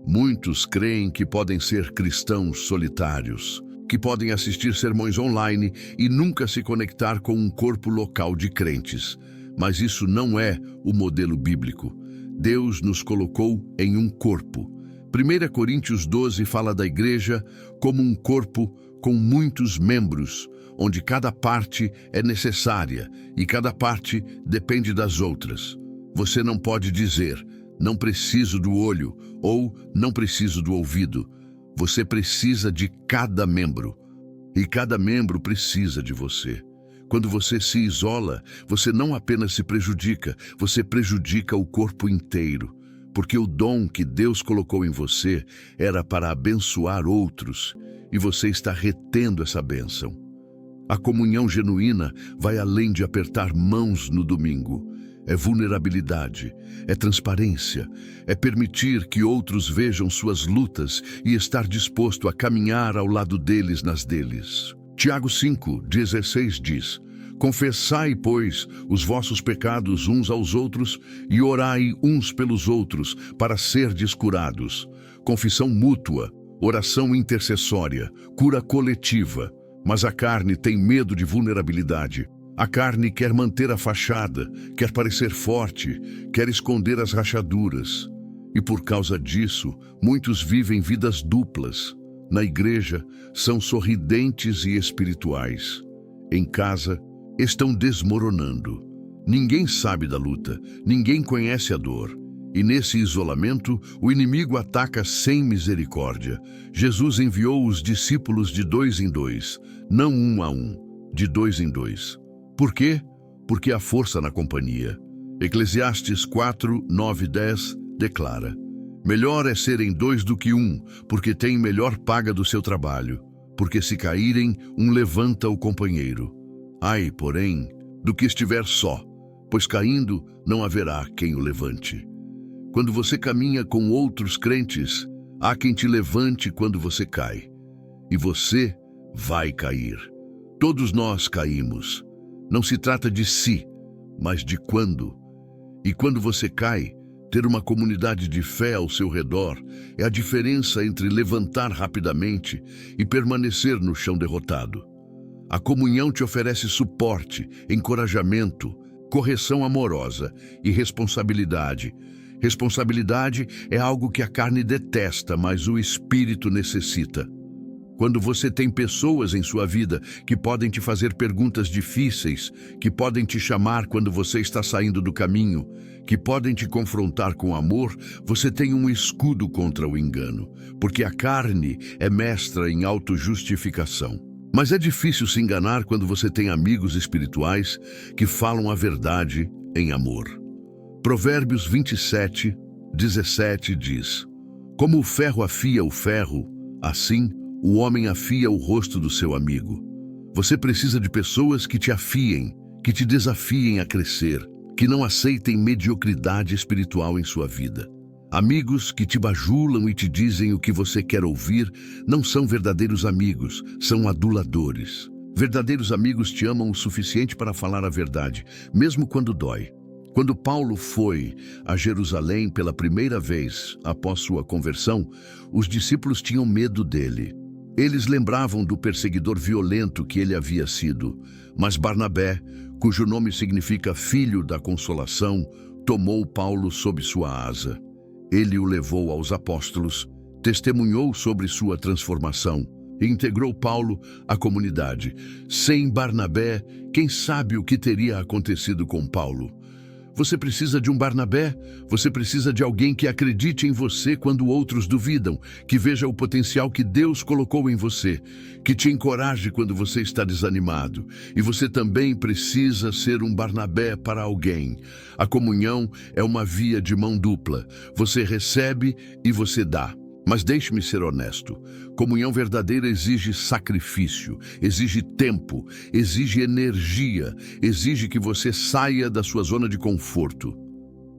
Muitos creem que podem ser cristãos solitários, que podem assistir sermões online e nunca se conectar com um corpo local de crentes. Mas isso não é o modelo bíblico. Deus nos colocou em um corpo. 1 Coríntios 12 fala da igreja como um corpo com muitos membros, onde cada parte é necessária e cada parte depende das outras. Você não pode dizer: não preciso do olho ou não preciso do ouvido. Você precisa de cada membro. E cada membro precisa de você. Quando você se isola, você não apenas se prejudica, você prejudica o corpo inteiro. Porque o dom que Deus colocou em você era para abençoar outros, e você está retendo essa bênção. A comunhão genuína vai além de apertar mãos no domingo. É vulnerabilidade, é transparência, é permitir que outros vejam suas lutas e estar disposto a caminhar ao lado deles nas deles. Tiago 5:16 diz: Confessai, pois, os vossos pecados uns aos outros e orai uns pelos outros para serdes curados. Confissão mútua, oração intercessória, cura coletiva. Mas a carne tem medo de vulnerabilidade. A carne quer manter a fachada, quer parecer forte, quer esconder as rachaduras. E por causa disso, muitos vivem vidas duplas. Na igreja, são sorridentes e espirituais. Em casa, estão desmoronando. Ninguém sabe da luta, ninguém conhece a dor. E nesse isolamento, o inimigo ataca sem misericórdia. Jesus enviou os discípulos de 2 em 2, não 1 a 1, de 2 em 2. Por quê? Porque há força na companhia. Eclesiastes 4, 9 e 10 declara: melhor é serem 2 do que 1, porque tem melhor paga do seu trabalho. Porque se caírem, um levanta o companheiro. Ai, porém, do que estiver só, pois caindo não haverá quem o levante. Quando você caminha com outros crentes, há quem te levante quando você cai. E você vai cair. Todos nós caímos. Não se trata de se, mas de quando. E quando você cai, ter uma comunidade de fé ao seu redor é a diferença entre levantar rapidamente e permanecer no chão derrotado. A comunhão te oferece suporte, encorajamento, correção amorosa e responsabilidade. Responsabilidade é algo que a carne detesta, mas o espírito necessita. Quando você tem pessoas em sua vida que podem te fazer perguntas difíceis, que podem te chamar quando você está saindo do caminho, que podem te confrontar com amor, você tem um escudo contra o engano, porque a carne é mestra em autojustificação. Mas é difícil se enganar quando você tem amigos espirituais que falam a verdade em amor. Provérbios 27, 17 diz: como o ferro afia o ferro, assim o homem afia o rosto do seu amigo. Você precisa de pessoas que te afiem, que te desafiem a crescer, que não aceitem mediocridade espiritual em sua vida. Amigos que te bajulam e te dizem o que você quer ouvir não são verdadeiros amigos, são aduladores. Verdadeiros amigos te amam o suficiente para falar a verdade, mesmo quando dói. Quando Paulo foi a Jerusalém pela primeira vez após sua conversão, os discípulos tinham medo dele. Eles lembravam do perseguidor violento que ele havia sido, mas Barnabé, cujo nome significa filho da consolação, tomou Paulo sob sua asa. Ele o levou aos apóstolos, testemunhou sobre sua transformação e integrou Paulo à comunidade. Sem Barnabé, quem sabe o que teria acontecido com Paulo? Você precisa de um Barnabé, você precisa de alguém que acredite em você quando outros duvidam, que veja o potencial que Deus colocou em você, que te encoraje quando você está desanimado. E você também precisa ser um Barnabé para alguém. A comunhão é uma via de mão dupla. Você recebe e você dá. Mas deixe-me ser honesto. Comunhão verdadeira exige sacrifício, exige tempo, exige energia, exige que você saia da sua zona de conforto.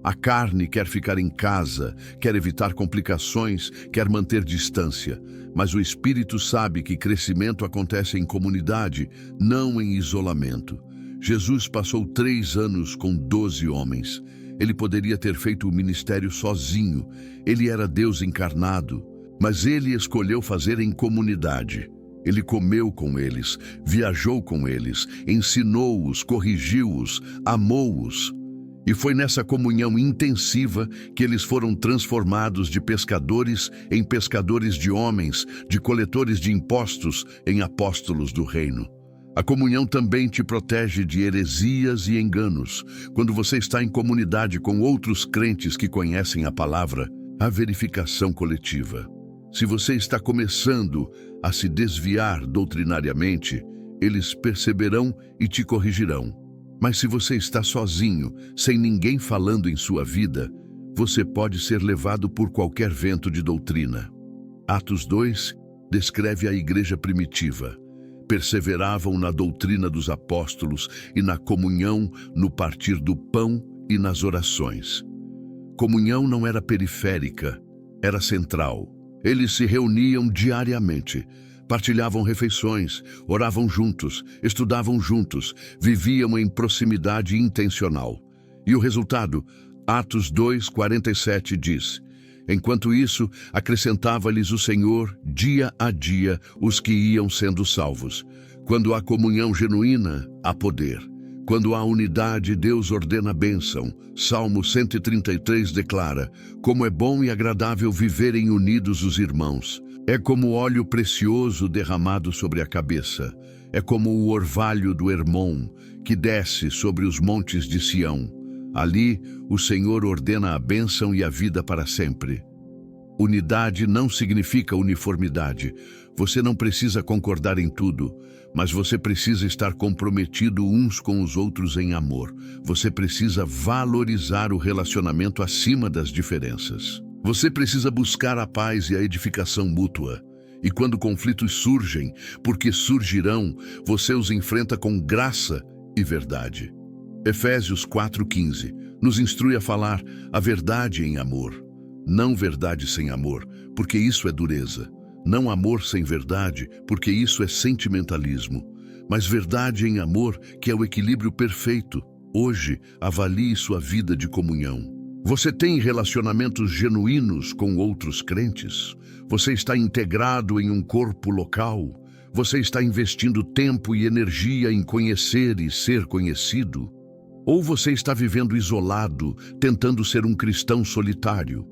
A carne quer ficar em casa, quer evitar complicações, quer manter distância. Mas o espírito sabe que crescimento acontece em comunidade, não em isolamento. Jesus passou 3 anos com 12 homens. Ele poderia ter feito o ministério sozinho. Ele era Deus encarnado, mas ele escolheu fazer em comunidade. Ele comeu com eles, viajou com eles, ensinou-os, corrigiu-os, amou-os. E foi nessa comunhão intensiva que eles foram transformados de pescadores em pescadores de homens, de coletores de impostos em apóstolos do reino. A comunhão também te protege de heresias e enganos. Quando você está em comunidade com outros crentes que conhecem a palavra, há verificação coletiva. Se você está começando a se desviar doutrinariamente, eles perceberão e te corrigirão. Mas se você está sozinho, sem ninguém falando em sua vida, você pode ser levado por qualquer vento de doutrina. Atos 2 descreve a igreja primitiva. Perseveravam na doutrina dos apóstolos e na comunhão, no partir do pão e nas orações. Comunhão não era periférica, era central. Eles se reuniam diariamente, partilhavam refeições, oravam juntos, estudavam juntos, viviam em proximidade intencional. E o resultado, Atos 2:47 diz: enquanto isso, acrescentava-lhes o Senhor, dia a dia, os que iam sendo salvos. Quando há comunhão genuína, há poder. Quando há unidade, Deus ordena a bênção. Salmo 133 declara: como é bom e agradável viverem unidos os irmãos. É como óleo precioso derramado sobre a cabeça. É como o orvalho do Hermon, que desce sobre os montes de Sião. Ali, o Senhor ordena a bênção e a vida para sempre. Unidade não significa uniformidade. Você não precisa concordar em tudo, mas você precisa estar comprometido uns com os outros em amor. Você precisa valorizar o relacionamento acima das diferenças. Você precisa buscar a paz e a edificação mútua. E quando conflitos surgem, porque surgirão, você os enfrenta com graça e verdade. Efésios 4:15 nos instrui a falar a verdade em amor. Não verdade sem amor, porque isso é dureza. Não amor sem verdade, porque isso é sentimentalismo. Mas verdade em amor, que é o equilíbrio perfeito. Hoje, avalie sua vida de comunhão. Você tem relacionamentos genuínos com outros crentes? Você está integrado em um corpo local? Você está investindo tempo e energia em conhecer e ser conhecido? Ou você está vivendo isolado, tentando ser um cristão solitário?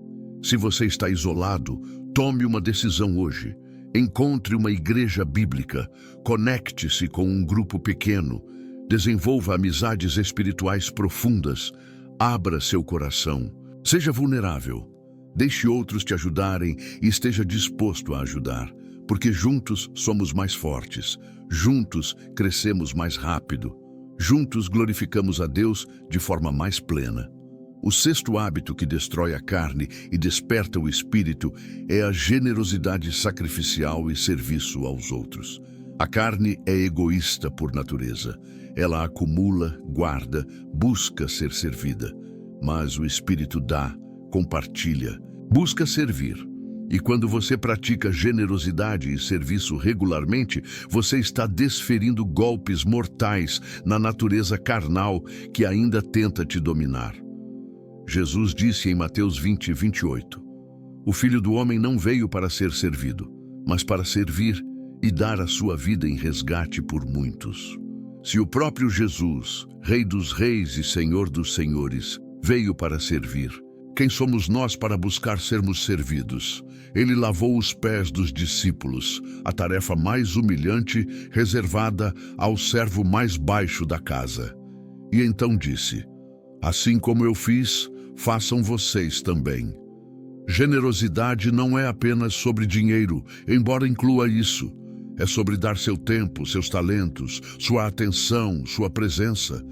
Se você está isolado, tome uma decisão hoje. Encontre uma igreja bíblica, conecte-se com um grupo pequeno, desenvolva amizades espirituais profundas, abra seu coração, seja vulnerável, deixe outros te ajudarem e esteja disposto a ajudar, porque juntos somos mais fortes, juntos crescemos mais rápido, juntos glorificamos a Deus de forma mais plena. O sexto hábito que destrói a carne e desperta o espírito é a generosidade sacrificial e serviço aos outros. A carne é egoísta por natureza. Ela acumula, guarda, busca ser servida. Mas o espírito dá, compartilha, busca servir. E quando você pratica generosidade e serviço regularmente, você está desferindo golpes mortais na natureza carnal que ainda tenta te dominar. Jesus disse em Mateus 20:28, o Filho do Homem não veio para ser servido, mas para servir e dar a sua vida em resgate por muitos. Se o próprio Jesus, Rei dos Reis e Senhor dos Senhores, veio para servir, quem somos nós para buscar sermos servidos? Ele lavou os pés dos discípulos, a tarefa mais humilhante reservada ao servo mais baixo da casa. E então disse, assim como eu fiz, façam vocês também. Generosidade não é apenas sobre dinheiro, embora inclua isso. É sobre dar seu tempo, seus talentos, sua atenção, sua presença.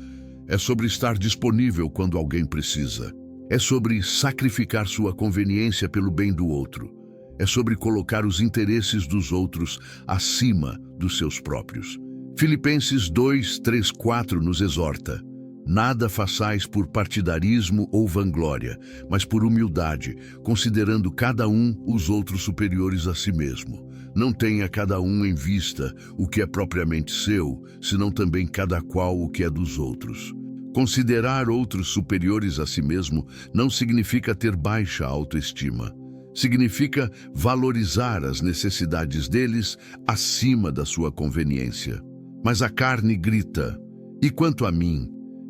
É sobre estar disponível quando alguém precisa. É sobre sacrificar sua conveniência pelo bem do outro. É sobre colocar os interesses dos outros acima dos seus próprios. Filipenses 2:3-4 nos exorta. Nada façais por partidarismo ou vanglória, mas por humildade, considerando cada um os outros superiores a si mesmo. Não tenha cada um em vista o que é propriamente seu, senão também cada qual o que é dos outros. Considerar outros superiores a si mesmo não significa ter baixa autoestima. Significa valorizar as necessidades deles acima da sua conveniência. Mas a carne grita, e quanto a mim,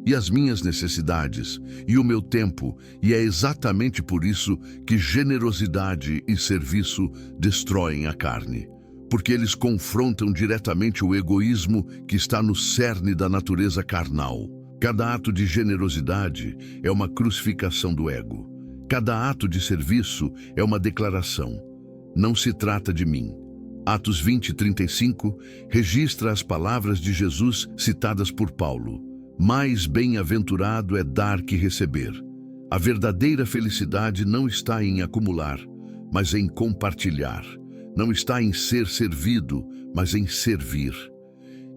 e as minhas necessidades, e o meu tempo, e é exatamente por isso que generosidade e serviço destroem a carne, porque eles confrontam diretamente o egoísmo que está no cerne da natureza carnal. Cada ato de generosidade é uma crucificação do ego. Cada ato de serviço é uma declaração. Não se trata de mim. Atos 20:35 registra as palavras de Jesus citadas por Paulo. Mais bem-aventurado é dar que receber. A verdadeira felicidade não está em acumular, mas em compartilhar. Não está em ser servido, mas em servir.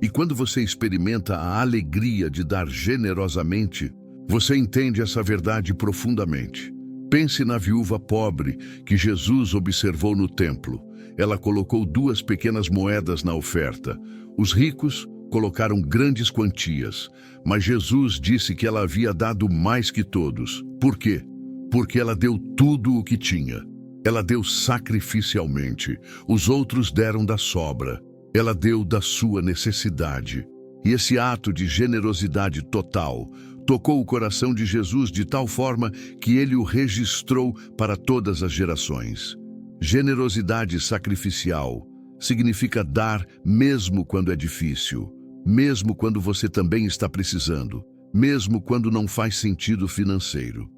E quando você experimenta a alegria de dar generosamente, você entende essa verdade profundamente. Pense na viúva pobre que Jesus observou no templo. Ela colocou 2 pequenas moedas na oferta. Os ricos colocaram grandes quantias, mas Jesus disse que ela havia dado mais que todos. Por quê? Porque ela deu tudo o que tinha. Ela deu sacrificialmente. Os outros deram da sobra. Ela deu da sua necessidade. E esse ato de generosidade total tocou o coração de Jesus de tal forma que ele o registrou para todas as gerações. Generosidade sacrificial significa dar mesmo quando é difícil, mesmo quando você também está precisando, mesmo quando não faz sentido financeiro.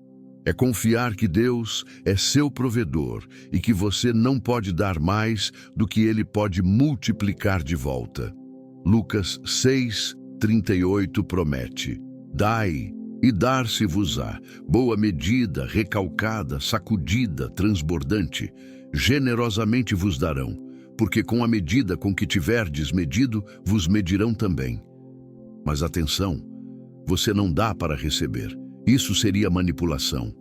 É confiar que Deus é seu provedor e que você não pode dar mais do que Ele pode multiplicar de volta. Lucas 6:38 promete: Dai, e dar-se-vos-á, boa medida, recalcada, sacudida, transbordante, generosamente vos darão, porque com a medida com que tiverdes medido, vos medirão também. Mas atenção, você não dá para receber. Isso seria manipulação.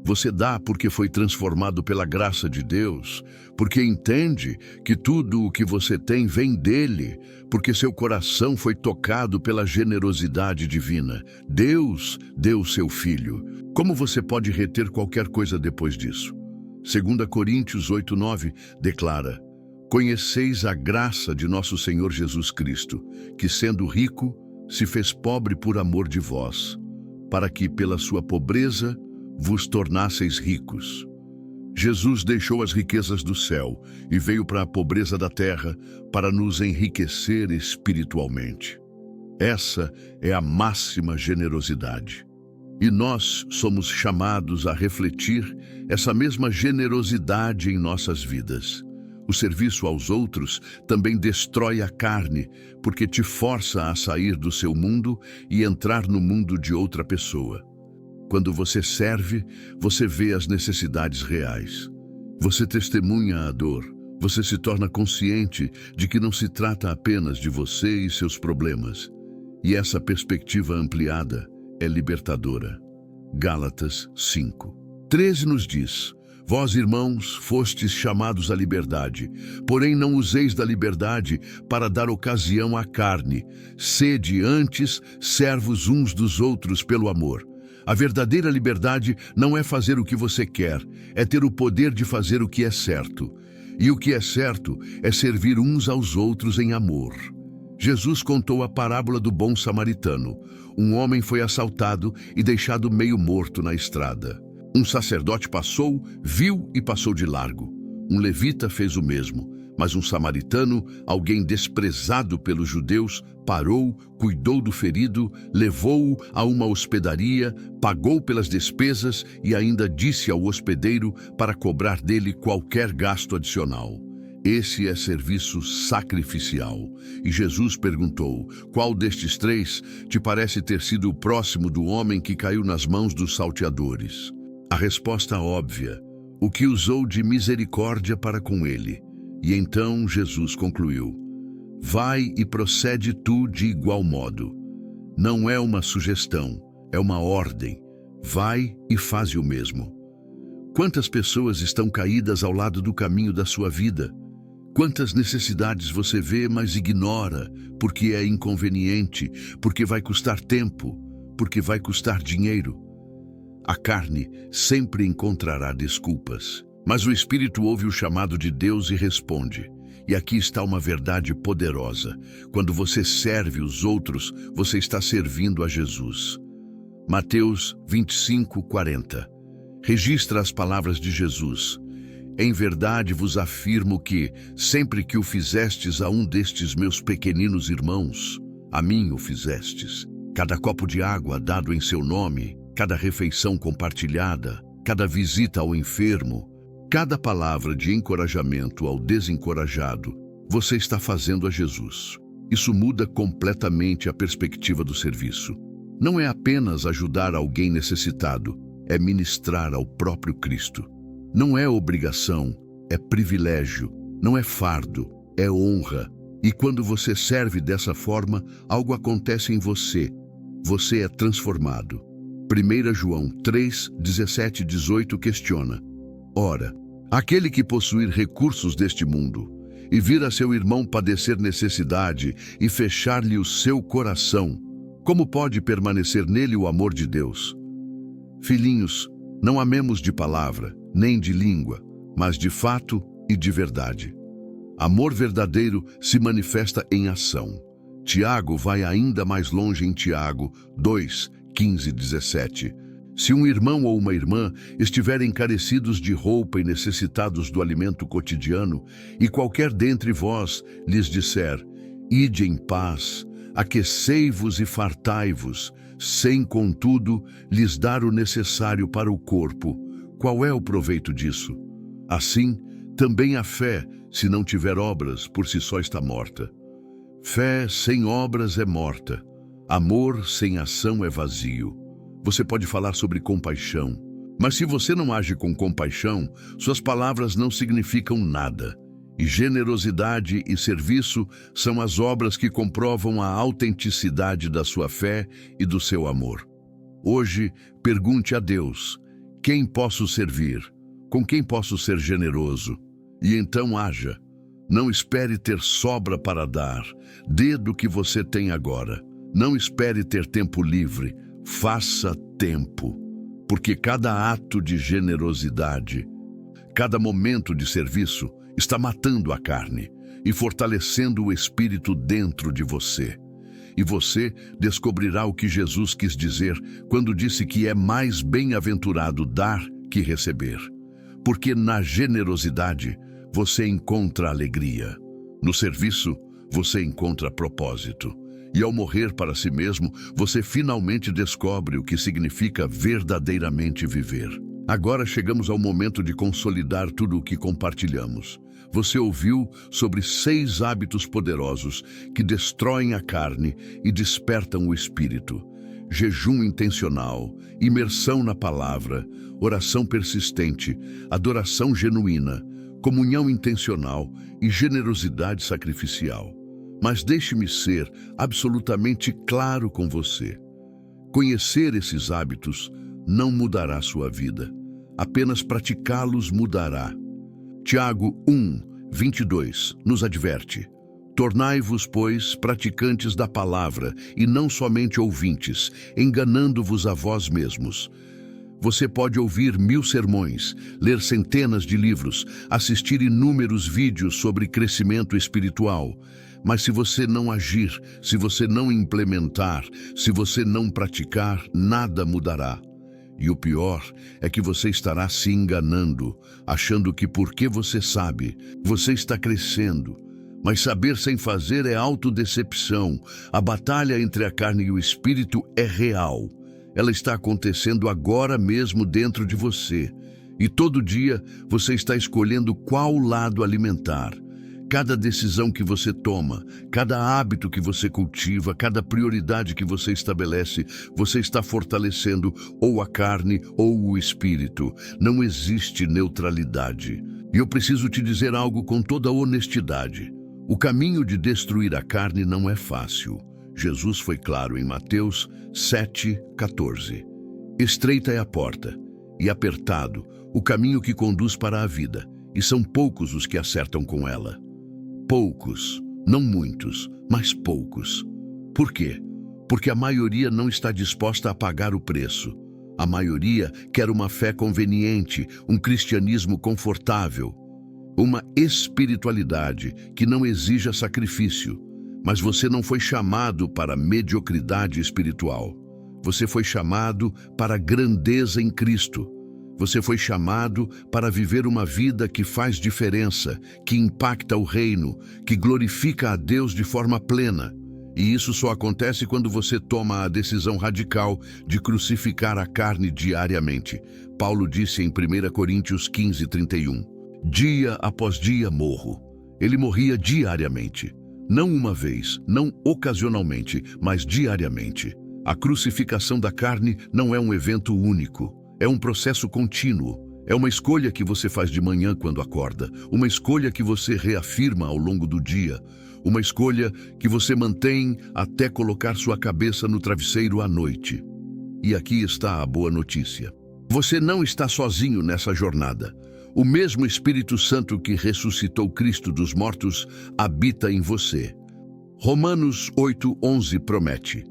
Você dá porque foi transformado pela graça de Deus, porque entende que tudo o que você tem vem dele, porque seu coração foi tocado pela generosidade divina. Deus deu seu Filho. Como você pode reter qualquer coisa depois disso? 2 Coríntios 8:9 declara: Conheceis a graça de nosso Senhor Jesus Cristo, que sendo rico, se fez pobre por amor de vós, para que pela sua pobreza vos tornasseis ricos. Jesus deixou as riquezas do céu e veio para a pobreza da terra para nos enriquecer espiritualmente. Essa é a máxima generosidade. E nós somos chamados a refletir essa mesma generosidade em nossas vidas. O serviço aos outros também destrói a carne, porque te força a sair do seu mundo e entrar no mundo de outra pessoa. Quando você serve, você vê as necessidades reais. Você testemunha a dor. Você se torna consciente de que não se trata apenas de você e seus problemas. E essa perspectiva ampliada é libertadora. Gálatas 5:13 nos diz: Vós, irmãos, fostes chamados à liberdade, porém não useis da liberdade para dar ocasião à carne. Sede antes servos uns dos outros pelo amor. A verdadeira liberdade não é fazer o que você quer, é ter o poder de fazer o que é certo. E o que é certo é servir uns aos outros em amor. Jesus contou a parábola do bom samaritano. Um homem foi assaltado e deixado meio morto na estrada. Um sacerdote passou, viu e passou de largo. Um levita fez o mesmo, mas um samaritano, alguém desprezado pelos judeus, parou, cuidou do ferido, levou-o a uma hospedaria, pagou pelas despesas e ainda disse ao hospedeiro para cobrar dele qualquer gasto adicional. Esse é serviço sacrificial. E Jesus perguntou: Qual destes três te parece ter sido o próximo do homem que caiu nas mãos dos salteadores? A resposta óbvia: o que usou de misericórdia para com ele. E então Jesus concluiu: Vai e procede tu de igual modo. Não é uma sugestão, é uma ordem. Vai e faze o mesmo. Quantas pessoas estão caídas ao lado do caminho da sua vida? Quantas necessidades você vê, mas ignora, porque é inconveniente, porque vai custar tempo, porque vai custar dinheiro? A carne sempre encontrará desculpas, mas o Espírito ouve o chamado de Deus e responde. E aqui está uma verdade poderosa. Quando você serve os outros, você está servindo a Jesus. Mateus 25:40. Registra as palavras de Jesus. Em verdade vos afirmo que, sempre que o fizestes a um destes meus pequeninos irmãos, a mim o fizestes. Cada copo de água dado em seu nome, cada refeição compartilhada, cada visita ao enfermo, cada palavra de encorajamento ao desencorajado, você está fazendo a Jesus. Isso muda completamente a perspectiva do serviço. Não é apenas ajudar alguém necessitado, é ministrar ao próprio Cristo. Não é obrigação, é privilégio. Não é fardo, é honra. E quando você serve dessa forma, algo acontece em você. Você é transformado. 1 João 3, 17 e 18 questiona: Ora, aquele que possuir recursos deste mundo e vir a seu irmão padecer necessidade e fechar-lhe o seu coração, como pode permanecer nele o amor de Deus? Filhinhos, não amemos de palavra, nem de língua, mas de fato e de verdade. Amor verdadeiro se manifesta em ação. Tiago vai ainda mais longe em Tiago 2, 15 e 17. Se um irmão ou uma irmã estiverem carecidos de roupa e necessitados do alimento cotidiano, e qualquer dentre vós lhes disser: Ide em paz, aquecei-vos e fartai-vos, sem, contudo, lhes dar o necessário para o corpo. Qual é o proveito disso? Assim, também a fé, se não tiver obras, por si só está morta. Fé sem obras é morta. Amor sem ação é vazio. Você pode falar sobre compaixão, mas se você não age com compaixão, suas palavras não significam nada. E generosidade e serviço são as obras que comprovam a autenticidade da sua fé e do seu amor. Hoje, pergunte a Deus: quem posso servir? Com quem posso ser generoso? E então haja. Não espere ter sobra para dar. Dê do que você tem agora. Não espere ter tempo livre. Faça tempo. Porque cada ato de generosidade, cada momento de serviço, está matando a carne e fortalecendo o espírito dentro de você. E você descobrirá o que Jesus quis dizer quando disse que é mais bem-aventurado dar que receber. Porque na generosidade você encontra alegria. No serviço, você encontra propósito. E ao morrer para si mesmo, você finalmente descobre o que significa verdadeiramente viver. Agora chegamos ao momento de consolidar tudo o que compartilhamos. Você ouviu sobre 6 hábitos poderosos que destroem a carne e despertam o espírito. Jejum intencional, imersão na palavra, oração persistente, adoração genuína, comunhão intencional e generosidade sacrificial. Mas deixe-me ser absolutamente claro com você. Conhecer esses hábitos não mudará sua vida. Apenas praticá-los mudará. Tiago 1:22 nos adverte: tornai-vos, pois, praticantes da palavra e não somente ouvintes, enganando-vos a vós mesmos. Você pode ouvir 1000 sermões, ler centenas de livros, assistir inúmeros vídeos sobre crescimento espiritual. Mas se você não agir, se você não implementar, se você não praticar, nada mudará. E o pior é que você estará se enganando, achando que porque você sabe, você está crescendo. Mas saber sem fazer é autodecepção. A batalha entre a carne e o espírito é real. Ela está acontecendo agora mesmo dentro de você. E todo dia você está escolhendo qual lado alimentar. Cada decisão que você toma, cada hábito que você cultiva, cada prioridade que você estabelece, você está fortalecendo ou a carne ou o espírito. Não existe neutralidade. E eu preciso te dizer algo com toda honestidade. O caminho de destruir a carne não é fácil. Jesus foi claro em Mateus 7:14. Estreita é a porta, e apertado o caminho que conduz para a vida, e são poucos os que acertam com ela. Poucos, não muitos, mas poucos. Por quê? Porque a maioria não está disposta a pagar o preço. A maioria quer uma fé conveniente, um cristianismo confortável, uma espiritualidade que não exija sacrifício. Mas você não foi chamado para mediocridade espiritual. Você foi chamado para grandeza em Cristo. Você foi chamado para viver uma vida que faz diferença, que impacta o reino, que glorifica a Deus de forma plena. E isso só acontece quando você toma a decisão radical de crucificar a carne diariamente. Paulo disse em 1 Coríntios 15:31. Dia após dia morro. Ele morria diariamente. Não uma vez, não ocasionalmente, mas diariamente. A crucificação da carne não é um evento único. É um processo contínuo. É uma escolha que você faz de manhã quando acorda. Uma escolha que você reafirma ao longo do dia. Uma escolha que você mantém até colocar sua cabeça no travesseiro à noite. E aqui está a boa notícia. Você não está sozinho nessa jornada. O mesmo Espírito Santo que ressuscitou Cristo dos mortos habita em você. Romanos 8:11 promete: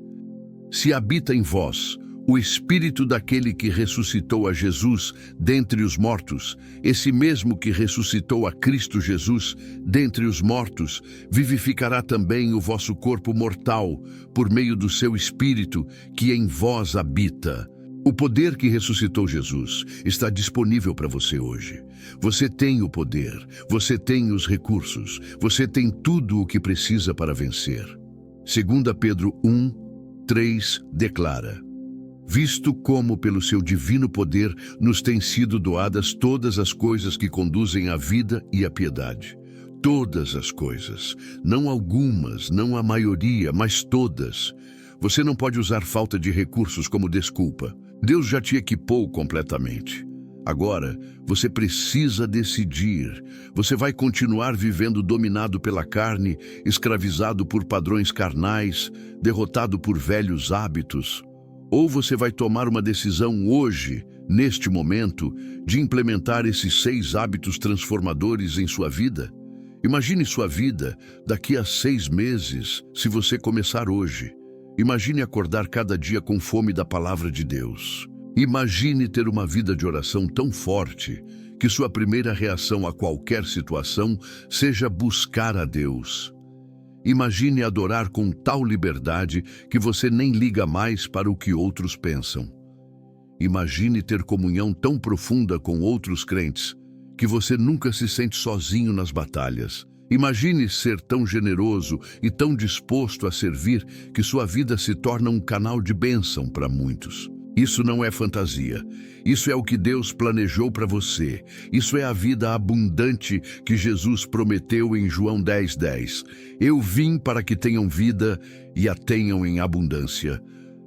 se habita em vós o Espírito daquele que ressuscitou a Jesus dentre os mortos, esse mesmo que ressuscitou a Cristo Jesus dentre os mortos, vivificará também o vosso corpo mortal, por meio do seu Espírito que em vós habita. O poder que ressuscitou Jesus está disponível para você hoje. Você tem o poder, você tem os recursos, você tem tudo o que precisa para vencer. 2 Pedro 1, 3 declara: visto como pelo seu divino poder nos têm sido doadas todas as coisas que conduzem à vida e à piedade. Todas as coisas, não algumas, não a maioria, mas todas. Você não pode usar falta de recursos como desculpa. Deus já te equipou completamente. Agora, você precisa decidir. Você vai continuar vivendo dominado pela carne, escravizado por padrões carnais, derrotado por velhos hábitos? Ou você vai tomar uma decisão hoje, neste momento, de implementar esses 6 hábitos transformadores em sua vida? Imagine sua vida daqui a 6 meses, se você começar hoje. Imagine acordar cada dia com fome da palavra de Deus. Imagine ter uma vida de oração tão forte que sua primeira reação a qualquer situação seja buscar a Deus. Imagine adorar com tal liberdade que você nem liga mais para o que outros pensam. Imagine ter comunhão tão profunda com outros crentes que você nunca se sente sozinho nas batalhas. Imagine ser tão generoso e tão disposto a servir que sua vida se torna um canal de bênção para muitos. Isso não é fantasia. Isso é o que Deus planejou para você. Isso é a vida abundante que Jesus prometeu em João 10:10. Eu vim para que tenham vida e a tenham em abundância.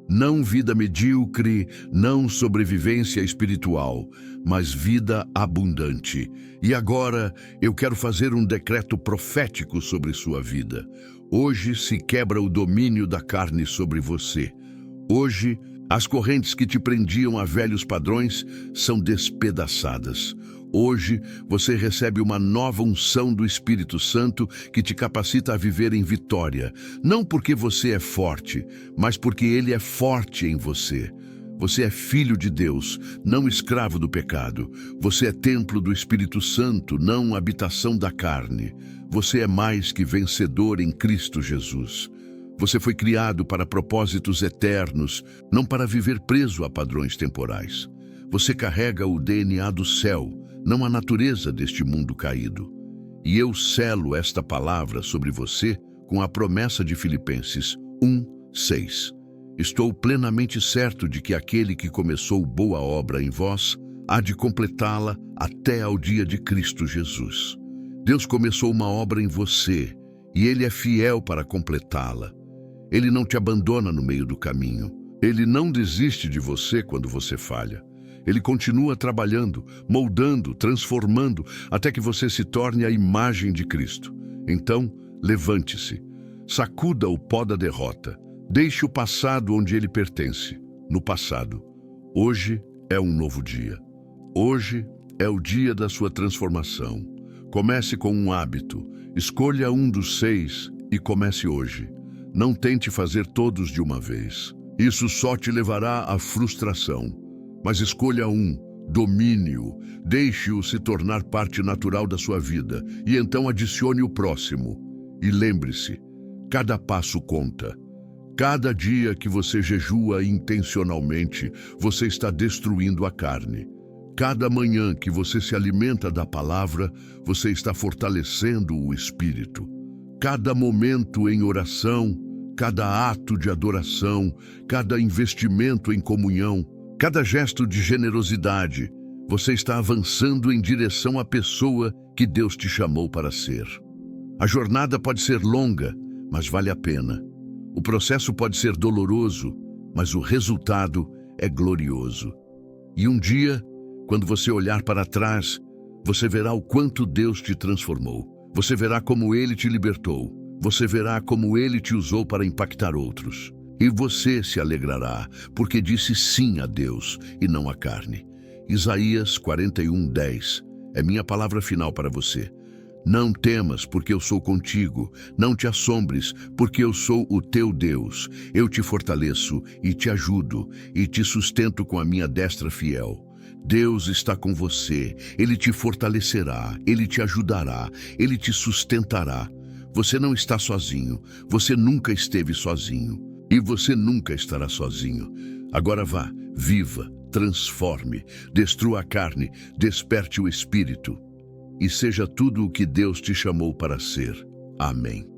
Não vida medíocre, não sobrevivência espiritual, mas vida abundante. E agora eu quero fazer um decreto profético sobre sua vida. Hoje se quebra o domínio da carne sobre você. Hoje, as correntes que te prendiam a velhos padrões são despedaçadas. Hoje, você recebe uma nova unção do Espírito Santo que te capacita a viver em vitória. Não porque você é forte, mas porque Ele é forte em você. Você é filho de Deus, não escravo do pecado. Você é templo do Espírito Santo, não habitação da carne. Você é mais que vencedor em Cristo Jesus. Você foi criado para propósitos eternos, não para viver preso a padrões temporais. Você carrega o DNA do céu, não a natureza deste mundo caído. E eu selo esta palavra sobre você com a promessa de Filipenses 1:6. Estou plenamente certo de que aquele que começou boa obra em vós há de completá-la até ao dia de Cristo Jesus. Deus começou uma obra em você e Ele é fiel para completá-la. Ele não te abandona no meio do caminho. Ele não desiste de você quando você falha. Ele continua trabalhando, moldando, transformando, até que você se torne a imagem de Cristo. Então, levante-se, sacuda o pó da derrota, deixe o passado onde ele pertence, no passado. Hoje é um novo dia. Hoje é o dia da sua transformação. Comece com um hábito, escolha um dos 6 e comece hoje. Não tente fazer todos de uma vez. Isso só te levará à frustração. Mas escolha um, domine-o, deixe-o se tornar parte natural da sua vida e então adicione o próximo. E lembre-se, cada passo conta. Cada dia que você jejua intencionalmente, você está destruindo a carne. Cada manhã que você se alimenta da palavra, você está fortalecendo o espírito. Cada momento em oração, cada ato de adoração, cada investimento em comunhão, cada gesto de generosidade, você está avançando em direção à pessoa que Deus te chamou para ser. A jornada pode ser longa, mas vale a pena. O processo pode ser doloroso, mas o resultado é glorioso. E um dia, quando você olhar para trás, você verá o quanto Deus te transformou. Você verá como Ele te libertou. Você verá como Ele te usou para impactar outros. E você se alegrará, porque disse sim a Deus e não à carne. Isaías 41:10 é minha palavra final para você. Não temas, porque eu sou contigo. Não te assombres, porque eu sou o teu Deus. Eu te fortaleço e te ajudo e te sustento com a minha destra fiel. Deus está com você. Ele te fortalecerá, Ele te ajudará, Ele te sustentará. Você não está sozinho. Você nunca esteve sozinho. E você nunca estará sozinho. Agora vá, viva, transforme, destrua a carne, desperte o espírito e seja tudo o que Deus te chamou para ser. Amém.